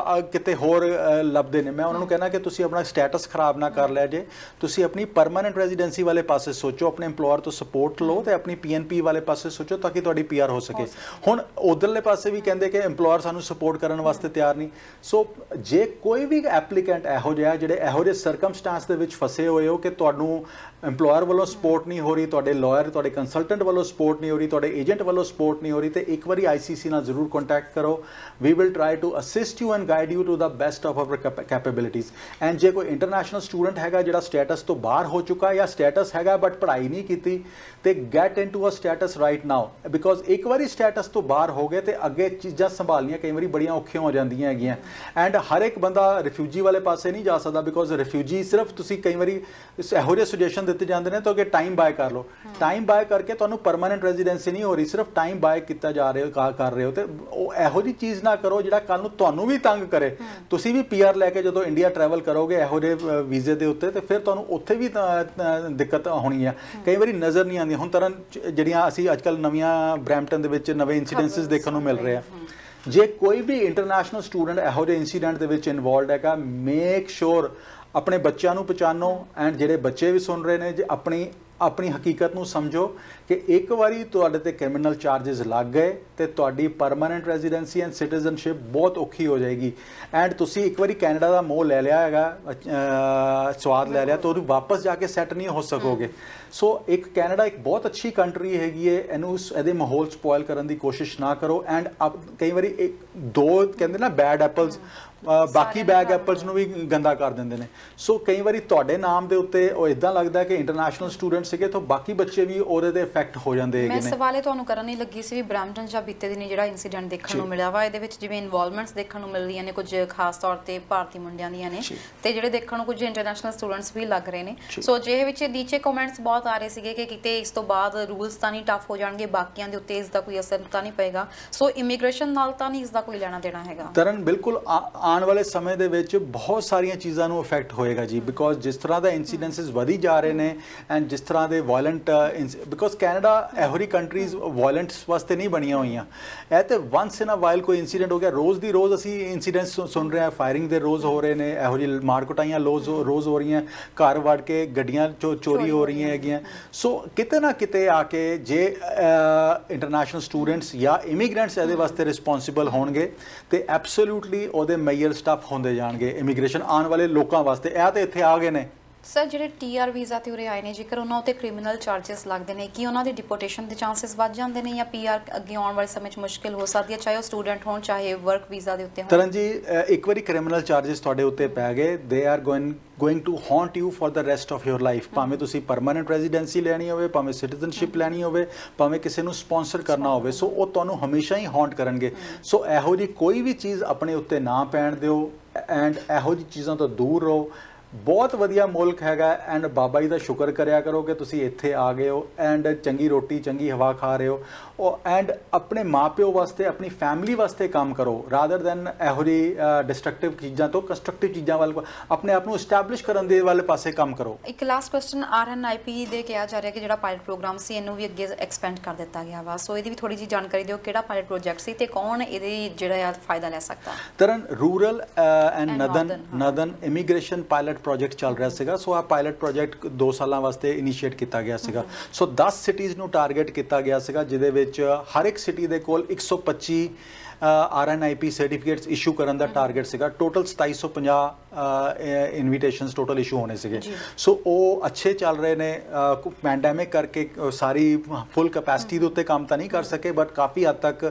ਕਿਤੇ ਹੋਰ ਲੱਭਦੇ ਨੇ। ਮੈਂ ਉਹਨਾਂ ਨੂੰ ਕਹਿਣਾ ਕਿ ਤੁਸੀਂ ਆਪਣਾ ਸਟੇਟਸ ਖਰਾਬ ਨਾ ਕਰ ਲਿਆ ਜੇ, ਤੁਸੀਂ ਆਪਣੀ ਪਰਮਾਨੈਂਟ ਰੈਜ਼ੀਡੈਂਸੀ ਵਾਲੇ ਪਾਸੇ ਸੋਚੋ, ਆਪਣੇ ਇੰਪਲੋਇਰ ਤੋਂ ਸਪੋਰਟ ਲਓ ਤੇ ਆਪਣੀ PNP ਵਾਲੇ ਪਾਸੇ ਸੋਚੋ ਤਾਂ ਕਿ ਤੁਹਾਡੀ PR ਹੋ ਸਕੇ। ਹੁਣ ਉਧਰਲੇ ਪਾਸੇ ਵੀ ਕਹਿੰਦੇ ਕਿ ਇੰਪਲੋਇਰ ਸਾਨੂੰ ਸਪੋਰਟ ਕਰਨ ਵਾਸਤੇ ਤਿਆਰ ਨਹੀਂ। ਸੋ ਜੇ ਕੋਈ ਵੀ ਐਪਲੀਕੈਂਟ ਇਹੋ ਜਿਹਾ ਜਿਹੜੇ ਇਹੋ ਜਿਹੇ ਸਰਕਮਸਟੈਂਸ ਦੇ ਵਿੱਚ ਫਸੇ ਹੋਏ ਹੋ ਕਿ ਤੁਹਾਨੂੰ ਇੰਪਲੋਇਰ ਵੱਲੋਂ ਸਪੋਰਟ ਨਹੀਂ ਹੋ ਰਹੀ, ਤੁਹਾਡੇ ਲਾਇਰ ਤੁਹਾਡੇ ਕੰਸਲਟੈਂਟ ਵੱਲੋਂ ਸਪੋਰਟ ਨਹੀਂ ਹੋ ਰਹੀ, ਤੁਹਾਡੇ ਏਜੰਟ ਵੱਲੋਂ ਸਪੋਰਟ ਨਹੀਂ ਹੋ ਰਹੀ, ਤੇ ਇੱਕ ਵਾਰੀ ICC ਨਾਲ ਜ਼ਰੂਰ ਕੰਟੈਕਟ ਕਰੋ। We will try to assist you and guide you to the best of our capabilities. And ਜੇ ਕੋਈ ਇੰਟਰਨੈਸ਼ਨਲ ਸਟੂਡੈਂਟ ਹੈਗਾ ਜਿਹੜਾ ਸਟੇਟਸ ਤੋਂ ਬਾਹਰ ਹੋ ਚੁੱਕਾ ਜਾਂ ਸਟੇਟਸ ਹੈਗਾ ਬਟ ਪੜ੍ਹਾਈ ਨਹੀਂ ਕੀਤੀ, ਤੇ get into a States right now, because ਇੱਕ ਵਾਰੀ ਸਟੇਟਸ ਤੋਂ ਬਾਹਰ ਹੋ ਗਏ ਤੇ ਅੱਗੇ ਚੀਜ਼ਾਂ ਸੰਭਾਲਣੀਆਂ ਕਈ ਵਾਰੀ ਬੜੀਆਂ ਔਖੀਆਂ ਹੋ ਜਾਂਦੀਆਂ ਹੈਗੀਆਂ। ਐਂਡ ਹਰ ਇੱਕ ਬੰਦਾ ਰਿਫਿਊਜੀ ਵਾਲੇ ਪਾਸੇ ਨਹੀਂ ਜਾ ਸਕਦਾ, ਬਿਕੋਜ਼ ਰਿਫਿਊਜੀ ਸਿਰਫ ਤੁਸੀਂ ਕਈ ਵਾਰੀ ਇਹੋ ਜਿਹੇ ਸੁਜੈਸ਼ਨ ਦਿੱਤੇ ਜਾਂਦੇ ਨੇ ਤਾਂ ਕਿ ਟਾਈਮ ਬਾਏ ਕਰ ਲਓ। ਟਾਈਮ ਬਾਏ ਕਰਕੇ ਤੁਹਾਨੂੰ ਪਰਮਾਨੈਂਟ ਰੈਜ਼ੀਡੈਂਸੀ ਨਹੀਂ ਹੋ ਰਹੀ, ਸਿਰਫ ਟਾਈਮ ਬਾਏ ਕੀਤਾ ਜਾ ਰਿਹਾ ਕਰ ਰਹੇ ਹੋ, ਤੇ ਉਹ ਇਹੋ ਜਿਹੀ ਚੀਜ਼ ਨਾ ਕਰੋ ਜਿਹੜਾ ਕੱਲ ਨੂੰ ਤੁਹਾਨੂੰ ਵੀ ਤੰਗ ਕਰੇ। ਤੁਸੀਂ ਵੀ PR ਲੈ ਕੇ ਜਦੋਂ ਇੰਡੀਆ ਟਰੈਵਲ ਕਰੋਗੇ ਇਹੋ ਜਿਹੇ ਵੀਜ਼ੇ ਦੇ ਉੱਤੇ, ਤੇ ਫਿਰ ਤੁਹਾਨੂੰ ਉੱਥੇ ਵੀ ਦਿੱਕਤ ਹੋਣੀ ਹੈ। ਕਈ ਵਾਰੀ ਨਜ਼ਰ ਨਹੀਂ ਆਉਂਦੀ। ਹੁਣ ਤਰ੍ਹਾਂ ਜਿਹੜੀਆਂ ਅਸੀਂ ਅੱਜ ਕੱਲ੍ਹ ਨਵੀਆਂ ਬਰੈਂਪਟਨ ਦੇ ਵਿੱਚ ਨਵੇਂ ਇਨਸੀਡੈਂਸਿਸ ਦੇਖਣ ਨੂੰ ਮਿਲ ਰਹੇ ਆ। ਜੇ ਕੋਈ ਵੀ ਇੰਟਰਨੈਸ਼ਨਲ ਸਟੂਡੈਂਟ ਇਹੋ ਜਿਹੇ ਇਨਸੀਡੈਂਟ ਦੇ ਵਿੱਚ ਇਨਵੋਲਵਡ ਹੈਗਾ, ਮੇਕ ਸ਼ੋਰ ਆਪਣੇ ਬੱਚਿਆਂ ਨੂੰ ਪਛਾਣੋ। ਐਂਡ ਜਿਹੜੇ ਬੱਚੇ ਵੀ ਸੁਣ ਰਹੇ ਨੇ, ਜੇ ਆਪਣੀ ਹਕੀਕਤ ਨੂੰ ਸਮਝੋ ਕਿ ਇੱਕ ਵਾਰੀ ਤੁਹਾਡੇ ਤੇ ਕ੍ਰਿਮੀਨਲ ਚਾਰजेस ਲੱਗ ਗਏ ਤੇ ਤੁਹਾਡੀ ਪਰਮਾਨੈਂਟ ਰੈਜ਼ੀਡੈਂਸੀ ਐਂਡ ਸਿਟੀਜ਼ਨਸ਼ਿਪ ਬਹੁਤ ਔਖੀ ਹੋ ਜਾਏਗੀ। ਐਂਡ ਤੁਸੀਂ ਇੱਕ ਵਾਰੀ ਕੈਨੇਡਾ ਦਾ ਮੋਹ ਲੈ ਲਿਆ ਹੈਗਾ, ਸਵਾਦ ਲੈ ਲਿਆ, ਤਾਂ ਉਹਨੂੰ ਵਾਪਸ ਜਾ ਕੇ ਸੈੱਟ ਨਹੀਂ ਹੋ ਸਕੋਗੇ। ਸੋ ਇੱਕ ਕੈਨੇਡਾ ਇੱਕ ਬਹੁਤ ਅੱਛੀ ਕੰਟਰੀ ਹੈਗੀ ਹੈ, ਇਹਦੇ ਮਾਹੌਲ ਸਪੋਇਲ ਕਰਨ ਦੀ ਕੋਸ਼ਿਸ਼ ਨਾ ਕਰੋ। ਐਂਡ ਕਈ ਵਾਰੀ ਇੱਕ ਦੋ ਕਹਿੰਦੇ ਨਾ ਬੈਡ ਐਪਲਸ ਬਾਕੀ ਬੈਗ ਐਪਲਸ ਨੂੰ ਵੀ ਗੰਦਾ ਕਰ ਦਿੰਦੇ ਨੇ। ਸੋ ਕਈ ਵਾਰੀ ਤੁਹਾਡੇ ਨਾਮ ਦੇ ਉੱਤੇ ਉਹ ਇਦਾਂ ਲੱਗਦਾ ਕਿ ਇੰਟਰਨੈਸ਼ਨਲ ਸਟੂਡੈਂਟ ਸੀਗੇ ਤਾਂ ਬਾਕੀ ਬੱਚੇ ਵੀ ਉਹਦੇ ਤੇ ਇਫੈਕਟ ਹੋ ਜਾਂਦੇ ਹੈਗੇ ਨੇ। ਮੈਂ ਸਵਾਲੇ ਤੁਹਾਨੂੰ ਕਰਨ ਹੀ ਲੱਗੀ ਸੀ ਵੀ ਬਰੈਂਪਟਨ ਜਾਂ ਬੀਤੇ ਦਿਨੀ ਜਿਹੜਾ ਇਨਸੀਡੈਂਟ ਦੇਖਣ ਨੂੰ ਮਿਲਿਆ ਵਾ, ਇਹਦੇ ਵਿੱਚ ਜਿਵੇਂ ਇਨਵੋਲਵਮੈਂਟਸ ਦੇਖਣ ਨੂੰ ਮਿਲ ਰਹੀਆਂ ਨੇ, ਕੁਝ ਖਾਸ ਤੌਰ ਤੇ ਭਾਰਤੀ ਮੁੰਡਿਆਂ ਦੀਆਂ ਨੇ, ਤੇ ਜਿਹੜੇ ਦੇਖਣ ਨੂੰ ਕੁਝ ਇੰਟਰਨੈਸ਼ਨਲ ਸਟੂਡੈਂਟਸ ਵੀ ਲੱਗ ਰਹੇ ਨੇ। ਸੋ ਜਿਹੇ ਵਿੱਚ ਨੀਚੇ ਕਮੈਂਟਸ ਬਹੁਤ ਆ ਰਹੇ ਸੀਗੇ ਕਿ ਕਿਤੇ ਇਸ ਤੋਂ ਬਾਅਦ ਰੂਲਸ ਤਾਂ ਨਹੀਂ ਟਫ ਹੋ ਜਾਣਗੇ, ਬਾਕੀਆਂ ਦੇ ਉੱਤੇ ਇਸ ਦਾ ਕੋਈ ਅਸਰ ਤਾਂ ਨਹੀਂ ਪਏਗਾ। ਸੋ ਇਮੀਗ੍ਰੇਸ਼ਨ ਨਾਲ ਤਾਂ ਨਹੀਂ ਇਸ ਦਾ ਕੋਈ ਲੈਣਾ ਦੇਣਾ ਹੈਗਾ। ਤਰਨ ਬਿਲਕੁਲ ਆਉਣ ਵਾਲੇ ਸਮੇਂ ਦੇ ਵਿੱਚ ਬਹੁਤ ਸਾਰੀਆਂ ਚੀਜ਼ਾਂ ਨੂੰ ਇਫੈਕਟ ਹੋਏਗਾ ਜੀ, ਬਿਕੋਜ਼ ਜਿਸ ਤਰ੍ਹਾਂ ਦਾ ਇਨਸੀਡੈਂਸਿਸ ਵਧੀ ਜਾ ਰਹੇ ਨੇ ਐਂਡ ਜਿਸ ਤਰ੍ਹਾਂ ਦੇ ਵਾਇਲੈਂਟ, ਬਿਕੋਜ਼ ਕੈਨੇਡਾ ਇਹੋ ਜਿਹੀ ਕੰਟਰੀਜ਼ ਵਾਇਲੈਂਟਸ ਵਾਸਤੇ ਨਹੀਂ ਬਣੀਆਂ ਹੋਈਆਂ। ਇਹ ਤੇ ਵਾਂਸ ਇਨ ਅ ਵਾਈਲ ਕੋਈ ਇਨਸੀਡੈਂਟ ਹੋ ਗਿਆ, ਰੋਜ਼ ਦੀ ਰੋਜ਼ ਅਸੀਂ ਇਨਸੀਡੈਂਟਸ ਸੁਣ ਰਹੇ ਹਾਂ, ਫਾਇਰਿੰਗ ਦੇ ਰੋਜ਼ ਹੋ ਰਹੇ ਨੇ, ਇਹੋ ਜਿਹੀ ਮਾਰ ਕੁਟਾਈਆਂ ਰੋਜ਼ ਹੋ ਰਹੀਆਂ, ਘਰ ਵੜ ਕੇ ਗੱਡੀਆਂ ਚੋਰੀ ਹੋ ਰਹੀਆਂ ਹੈਗੀਆਂ। ਸੋ ਕਿਤੇ ਨਾ ਕਿਤੇ ਆ ਕੇ ਜੇ ਇੰਟਰਨੈਸ਼ਨਲ ਸਟੂਡੈਂਟਸ ਜਾਂ ਇਮੀਗ੍ਰੈਂਟਸ ਇਹਦੇ ਵਾਸਤੇ ਰਿਸਪੌਂਸਿਬਲ ਹੋਣਗੇ ਤੇ ਐਬਸੋਲੂਟਲੀ ਉਹਦੇ ਮੇਜਰ ਸਟੈਪ ਹੁੰਦੇ ਜਾਣਗੇ ਇਮੀਗ੍ਰੇਸ਼ਨ ਆਉਣ ਵਾਲੇ ਲੋਕਾਂ ਵਾਸਤੇ। ਇਹ ਤੇ ਇੱਥੇ ਆ ਗਏ ਨੇ ਸਰ, ਜਿਹੜੇ TR ਵੀਜ਼ਾ ਤੇ ਉਰੇ ਆਏ ਨੇ, ਜੇਕਰ ਉਹਨਾਂ ਉੱਤੇ ਕ੍ਰਿਮੀਨਲ ਚਾਰजेस ਲੱਗਦੇ ਨੇ, ਕੀ ਉਹਨਾਂ ਦੀ ਡਿਪੋਰਟੇਸ਼ਨ ਦੇ ਚਾਂਸਸ ਵੱਧ ਜਾਂਦੇ ਨੇ ਜਾਂ PR ਅੱਗੇ ਆਉਣ ਵਾਲੇ ਸਮੇਂ 'ਚ ਮੁਸ਼ਕਿਲ ਹੋ ਸਕਦੀ ਹੈ, ਚਾਹੇ ਉਹ ਸਟੂਡੈਂਟ ਹੋਣ ਚਾਹੇ ਵਰਕ ਵੀਜ਼ਾ ਦੇ ਉੱਤੇ ਹੋਣ? ਤਰਨ ਜੀ, ਇੱਕ ਵਾਰੀ ਕ੍ਰਿਮੀਨਲ ਚਾਰजेस ਤੁਹਾਡੇ ਉੱਤੇ ਪੈ ਗਏ, they are going to haunt you for the rest of your life. ਭਾਵੇਂ ਤੁਸੀਂ ਪਰਮਾਨੈਂਟ ਰੈਜ਼ੀਡੈਂਸੀ ਲੈਣੀ ਹੋਵੇ, ਭਾਵੇਂ ਸਿਟੀਜ਼ਨਸ਼ਿਪ ਲੈਣੀ ਹੋਵੇ, ਭਾਵੇਂ ਕਿਸੇ ਨੂੰ ਸਪਾਂਸਰ ਕਰਨਾ ਹੋਵੇ, ਸੋ ਉਹ ਤੁਹਾਨੂੰ ਹਮੇਸ਼ਾ ਹੀ ਹੌਂਟ ਕਰਨਗੇ। ਸੋ ਇਹੋ ਜਿਹੀ ਕੋਈ ਵੀ ਚੀਜ਼ ਆਪਣੇ ਉੱਤੇ ਨਾ ਪੈਣ ਦਿਓ ਐਂਡ ਇਹੋ ਜਿਹੀ ਚੀਜ਼ਾਂ ਤੋਂ ਦੂਰ ਰਹੋ। ਬਹੁਤ ਵਧੀਆ ਮੁਲਕ ਹੈਗਾ ਐਂਡ ਬਾਬਾ ਜੀ ਦਾ ਸ਼ੁਕਰ ਕਰਿਆ ਕਰੋ ਕਿ ਤੁਸੀਂ ਇੱਥੇ ਆ ਗਏ ਹੋ ਐਂਡ ਚੰਗੀ ਰੋਟੀ ਚੰਗੀ ਹਵਾ ਖਾ ਰਹੇ ਹੋ। ਉਹ ਐਂਡ ਆਪਣੇ ਮਾਪਿਓ ਵਾਸਤੇ ਆਪਣੀ ਫੈਮਿਲੀ ਵਾਸਤੇ ਕੰਮ ਕਰੋ ਰਾਦਰ ਦੈਨ ਇਹੋ ਜਿਹੀ ਡਿਸਟਰਕਟਿਵ ਚੀਜ਼ਾਂ ਤੋਂ ਕੰਸਟਰਕਟਿਵ ਚੀਜ਼ਾਂ ਵੱਲ ਆਪਣੇ ਆਪ ਨੂੰ ਐਸਟੈਬਲਿਸ਼ ਕਰਨ ਦੇ ਵਾਲੇ ਪਾਸੇ ਕੰਮ ਕਰੋ। ਇੱਕ ਲਾਸਟ ਕੁਐਸਚਨ, RNIP ਦੇ ਕਿਹਾ ਜਾ ਰਿਹਾ ਕਿ ਜਿਹੜਾ ਪਾਇਲਟ ਪ੍ਰੋਗਰਾਮ ਸੀ ਇਹਨੂੰ ਵੀ ਅੱਗੇ ਐਕਸਪੈਂਡ ਕਰ ਦਿੱਤਾ ਗਿਆ ਵਾ, ਸੋ ਇਹਦੀ ਵੀ ਥੋੜੀ ਜਿਹੀ ਜਾਣਕਾਰੀ ਦਿਓ, ਕਿਹੜਾ ਪਾਇਲਟ ਪ੍ਰੋਜੈਕਟ ਸੀ ਤੇ ਕੌਣ ਇਹਦੇ ਜਿਹੜਾ ਫਾਇਦਾ ਲੈ ਸਕਦਾ? ਤਰਨ rural and northern immigration pilot project ਚੱਲ ਰਿਹਾ ਸੀਗਾ। ਸੋ ਆ ਪਾਇਲਟ ਪ੍ਰੋਜੈਕਟ 2 ਸਾਲਾਂ ਵਾਸਤੇ ਇਨੀਸ਼ੀਏਟ ਕੀਤਾ ਗਿਆ ਸੀਗਾ। ਸੋ 10 ਸਿਟੀਜ਼ ਨੂੰ ਟਾਰਗੇਟ ਕੀਤਾ ਗਿਆ ਸੀਗਾ, ਜਿਹਦੇ ਵਿੱਚ ਹਰ ਇੱਕ ਸਿਟੀ ਦੇ ਕੋਲ 125 RNIP ਸਰਟੀਫਿਕੇਟਸ ਇਸ਼ੂ ਕਰਨ ਦਾ ਟਾਰਗੇਟ ਸੀਗਾ। ਟੋਟਲ 2750 ਇਨਵੀਟੇਸ਼ਨਸ ਟੋਟਲ ਇਸ਼ੂ ਹੋਣੇ ਸੀਗੇ। ਸੋ ਉਹ ਅੱਛੇ ਚੱਲ ਰਹੇ ਨੇ। ਪੈਂਡੈਮਿਕ ਕਰਕੇ ਸਾਰੀ ਫੁੱਲ ਕੈਪੈਸਿਟੀ ਦੇ ਉੱਤੇ ਕੰਮ ਤਾਂ ਨਹੀਂ ਕਰ ਸਕੇ ਬਟ ਕਾਫੀ ਹੱਦ ਤੱਕ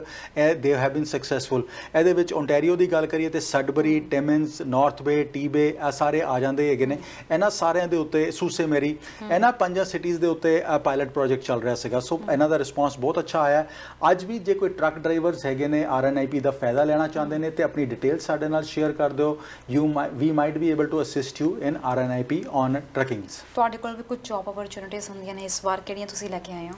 ਦੇ ਹੈਵ ਬੀਨ ਸਕਸੈਸਫੁਲ। ਇਹਦੇ ਵਿੱਚ ਓਨਟਾਰੀਓ ਦੀ ਗੱਲ ਕਰੀਏ ਤੇ ਸਡਬਰੀ, ਟਿਮਿੰਸ, ਨਾਰਥ ਬੇ, ਟੀ-ਬੇ ਇਹ ਸਾਰੇ ਆ ਜਾਂਦੇ ਹੈਗੇ ਨੇ। ਇਹਨਾਂ ਸਾਰਿਆਂ ਦੇ ਉੱਤੇ ਸੂਸੇ ਮੇਰੀ ਇਹਨਾਂ 5 ਸਿਟੀਜ਼ ਦੇ ਉੱਤੇ ਪਾਇਲਟ ਪ੍ਰੋਜੈਕਟ ਚੱਲ ਰਿਹਾ ਸੀਗਾ। ਸੋ ਇਹਨਾਂ ਦਾ ਰਿਸਪੌਂਸ ਬਹੁਤ ਅੱਛਾ ਆਇਆ। ਅੱਜ ਵੀ ਜੇ ਕੋਈ ਟਰੱਕ ਡਰਾਈਵਰਸ ਹੈਗੇ ਨੇ RNIP ਦਾ ਫਾਇਦਾ ਲੈਣਾ ਚਾਹੁੰਦੇ ਨੇ ਤੇ ਆਪਣੀ ਡਿਟੇਲਸ ਸਾਡੇ ਨਾਲ ਸ਼ੇਅਰ ਕਰ ਦਿਓ। ਵੀ might be able to assist you in RNIP on truckings। ਤੁਹਾਡੇ ਕੋਲ ਵੀ ਕੁਝ ਜੌਬ ਓਪਰਚੁਨਿਟੀਜ਼ ਹੁੰਦੀਆਂ ਨੇ, ਇਸ ਵਾਰ ਕਿਹੜੀਆਂ ਤੁਸੀਂ ਲੈ ਕੇ ਆਏ ਹੋ?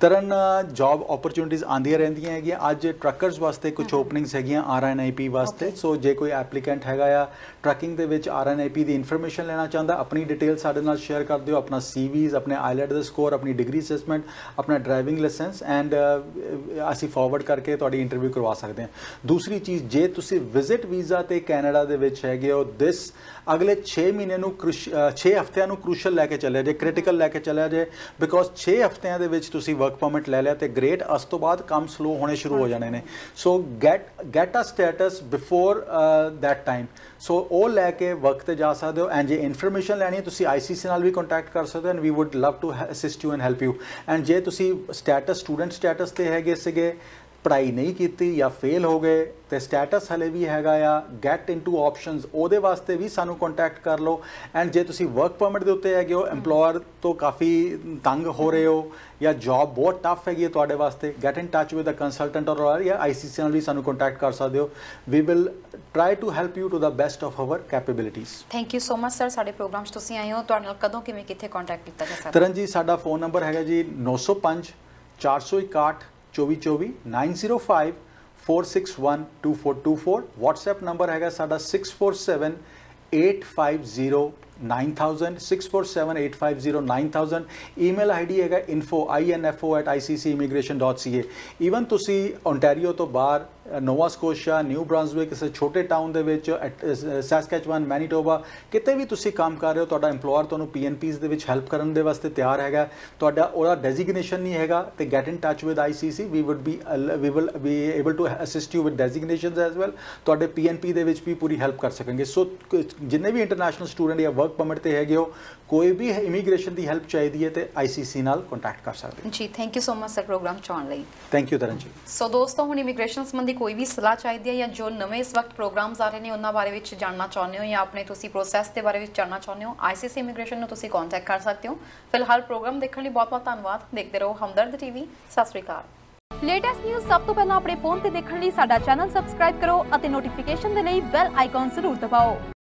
ਤਰਨ ਜੌਬ ਓਪਰਚੁਨਿਟੀਜ਼ ਆਉਂਦੀਆਂ ਰਹਿੰਦੀਆਂ ਹੈਗੀਆਂ। ਅੱਜ ਟਰੱਕਰਸ ਵਾਸਤੇ ਕੁਝ ਓਪਨਿੰਗਸ ਹੈਗੀਆਂ RNIP ਵਾਸਤੇ। ਸੋ ਜੇ ਕੋਈ ਐਪਲੀਕੈਂਟ ਹੈਗਾ ਆ ਟਰੱਕਿੰਗ ਦੇ ਵਿੱਚ RNIP ਦੀ ਇਨਫੋਰਮੇਸ਼ਨ ਲੈਣਾ ਚਾਹੁੰਦਾ, ਆਪਣੀ ਡਿਟੇਲ ਸਾਡੇ ਨਾਲ ਸ਼ੇਅਰ ਕਰ ਦਿਓ, ਆਪਣਾ CVs, ਆਪਣੇ IELTS ਦਾ ਸਕੋਰ, ਆਪਣੀ ਡਿਗਰੀ ਅਸੈਸਮੈਂਟ, ਆਪਣਾ ਡਰਾਈਵਿੰਗ ਲਾਇਸੈਂਸ ਐਂਡ ਅਸੀਂ ਫਾਰਵਰਡ ਕਰਕੇ ਤੁਹਾਡੀ ਇੰਟਰਵਿਊ ਕਰਵਾ ਸਕਦੇ ਹਾਂ। ਦੂਸਰੀ ਚੀਜ਼, ਜੇ ਤੁਸੀਂ ਵਿਜ਼ਿਟ ਵੀਜ਼ਾ ਤੇ ਕੈਨੇਡਾ ਦੇ ਵਿੱਚ ਹੈਗੇ ਹੋ, ਅਗਲੇ 6 ਮਹੀਨੇ ਨੂੰ 6 ਹਫ਼ਤਿਆਂ ਨੂੰ ਕ੍ਰੂਸ਼ਲ ਲੈ ਕੇ ਚੱਲਿਆ ਜੇ, ਕ੍ਰਿਟੀਕਲ ਲੈ ਕੇ ਚੱਲਿਆ ਜੇ, ਬਿਕੋਜ਼ 6 ਹਫ਼ਤਿਆਂ ਦੇ ਵਿੱਚ ਤੁਸੀਂ ਵਰਕ ਪਰਮਿਟ ਲੈ ਲਿਆ ਤੇ ਗ੍ਰੇਟ, ਉਸ ਤੋਂ ਬਾਅਦ ਕੰਮ ਸਲੋ ਹੋਣੇ ਸ਼ੁਰੂ ਹੋ ਜਾਣੇ ਨੇ। So get a status before that time. So ਉਹ ਲੈ ਕੇ ਵਰਕ ਤੇ ਜਾ ਸਕਦੇ ਹੋ। ਐਂਡ ਜੇ ਇਨਫੋਰਮੇਸ਼ਨ ਲੈਣੀ ਹੈ ਤੁਸੀਂ ICC ਨਾਲ ਵੀ ਕੰਟੈਕਟ ਕਰ ਸਕਦੇ ਹੋ and we would love to assist you and help you. And ਜੇ ਤੁਸੀਂ ਸਟੂਡੈਂਟ ਸਟੇਟਸ ਤੇ ਹੈਗੇ ਸੀਗੇ, ਪੜ੍ਹਾਈ ਨਹੀਂ ਕੀਤੀ ਜਾਂ ਫੇਲ ਹੋ ਗਏ ਤੇ ਸਟੇਟਸ ਹਲੇ ਵੀ ਹੈਗਾ ਆ ਗੈਟ ਇਨਟੂ ਆਪਸ਼ਨਸ, ਉਹਦੇ ਵਾਸਤੇ ਵੀ ਸਾਨੂੰ ਕੰਟੈਕਟ ਕਰ ਲਓ। ਐਂਡ ਜੇ ਤੁਸੀਂ ਵਰਕ ਪਰਮਿਟ ਦੇ ਉੱਤੇ ਹੈਗੇ ਹੋ, EMPLOYER ਤੋਂ ਕਾਫੀ ਤੰਗ ਹੋ ਰਹੇ ਹੋ ਜਾਂ ਜੌਬ ਬਹੁਤ ਟਫ ਹੈਗੀ ਹੈ ਤੁਹਾਡੇ ਵਾਸਤੇ, get in touch with a consultant or ਜਾਂ ICC ਨਾਲ ਵੀ ਸਾਨੂੰ ਕੰਟੈਕਟ ਕਰ ਸਕਦੇ ਹੋ। We will try to help you to the best of our capabilities. Thank you so much sir, ਸਾਡੇ ਪ੍ਰੋਗਰਾਮ 'ਚ ਤੁਸੀਂ ਆਏ ਹੋ। ਤੁਹਾਡੇ ਨਾਲ ਕਦੋਂ ਕਿਵੇਂ ਕਿੱਥੇ ਕੰਟੈਕਟ ਕੀਤਾ ਜਾ ਸਕਦਾ? ਤਰਨ ਜੀ, ਸਾਡਾ ਫੋਨ ਨੰਬਰ ਹੈਗਾ ਜੀ 905 461 2424 905 461 2424। WhatsApp ਨੰਬਰ ਹੈਗਾ ਸਾਡਾ 647 850 9000 647 850 9000। ਈਮੇਲ ID ਹੈਗਾ info@iccimmigration.ca। ਈਵਨ ਤੁਸੀਂ ਓਨਟਾਰੀਓ ਤੋਂ ਬਾਹਰ ਨੋਵਾ ਸਕੋਸ਼ੀਆ, ਨਿਊ ਬ੍ਰਾਂਜ਼ਵਿਕ, ਕਿਸੇ ਛੋਟੇ ਟਾਊਨ ਦੇ ਵਿੱਚ, ਸੈਸਕੈਚੁਅਨ, ਮੈਨੀਟੋਬਾ, ਕਿਤੇ ਵੀ ਤੁਸੀਂ ਕੰਮ ਕਰ ਰਹੇ ਹੋ, ਤੁਹਾਡਾ EMPLOYER ਤੁਹਾਨੂੰ PNPs ਦੇ ਵਿੱਚ ਹੈਲਪ ਕਰਨ ਦੇ ਵਾਸਤੇ ਤਿਆਰ ਹੈਗਾ। ਤੁਹਾਡਾ ਉਹਦਾ ਡੈਜ਼ਿਗਨੇਸ਼ਨ ਨਹੀਂ ਹੈਗਾ ਤੇ get in touch with ICC। We will be able to assist you with designations as well. ਤੁਹਾਡੇ PNP ਦੇ ਵਿੱਚ ਵੀ ਪੂਰੀ ਹੈਲਪ ਕਰ ਸਕਾਂਗੇ। ਸੋ ਜਿੰਨੇ ਵੀ ਇੰਟਰਨੈਸ਼ਨਲ ਸਟੂਡੈਂਟ ਜਾਂ ਵਰਕ ਪਰਮਿਟ ਤੇ ਹੈਗੇ ਹੋ, ਕੋਈ ਵੀ ਇਮੀਗ੍ਰੇਸ਼ਨ ਦੀ ਹੈਲਪ ਚਾਹੀਦੀ ਹੈ ਤੇ ICC ਨਾਲ ਕੰਟੈਕਟ ਕਰ ਸਕਦੇ ਜੀ। Thank you so much sir programme 'ਚ ਆਉਣ ਲਈ। ਥੈਂਕ ਯੂ ਤਰਨ ਜੀ। ਸੋ ਦੋਸਤੋ, ਹੁਣ ਇਮੀਗ੍ਰੇਸ਼ਨ ਸੰਬੰਧੀ ਕੋਈ ਵੀ ਸਲਾਹ ਚਾਹੀਦੀ ਹੈ ਜਾਂ ਜੋ ਨਵੇਂ ਇਸ ਵਕਤ ਪ੍ਰੋਗਰਾਮਸ ਆ ਰਹੇ ਨੇ ਉਹਨਾਂ ਬਾਰੇ ਵਿੱਚ ਜਾਣਨਾ ਚਾਹੁੰਦੇ ਹੋ ਜਾਂ ਆਪਣੇ ਤੁਸੀਂ ਪ੍ਰੋਸੈਸ ਦੇ ਬਾਰੇ ਵਿੱਚ ਜਾਣਨਾ ਚਾਹੁੰਦੇ ਹੋ, ICC ਇਮੀਗ੍ਰੇਸ਼ਨ ਨੂੰ ਤੁਸੀਂ ਕੰਟੈਕਟ ਕਰ ਸਕਦੇ ਹੋ। ਫਿਲਹਾਲ ਪ੍ਰੋਗਰਾਮ ਦੇਖਣ ਲਈ ਬਹੁਤ ਬਹੁਤ ਧੰਨਵਾਦ। ਦੇਖਦੇ ਰਹੋ ਹਮਦਰਦ TV। ਸਤਿ ਸ਼੍ਰੀ ਅਕਾਲ। ਲੇਟੈਸਟ ਨਿਊਜ਼ ਸਭ ਤੋਂ ਪਹਿਲਾਂ ਆਪਣੇ ਫੋਨ ਤੇ ਦੇਖਣ ਲਈ ਸਾਡਾ ਚੈਨਲ ਸਬਸਕ੍ਰਾਈਬ ਕਰੋ ਅਤੇ ਨੋਟੀਫਿਕੇਸ਼ਨ ਦੇ ਲਈ ਬੈਲ ਆਈਕਨ ਜ਼ਰੂਰ ਦਬਾਓ।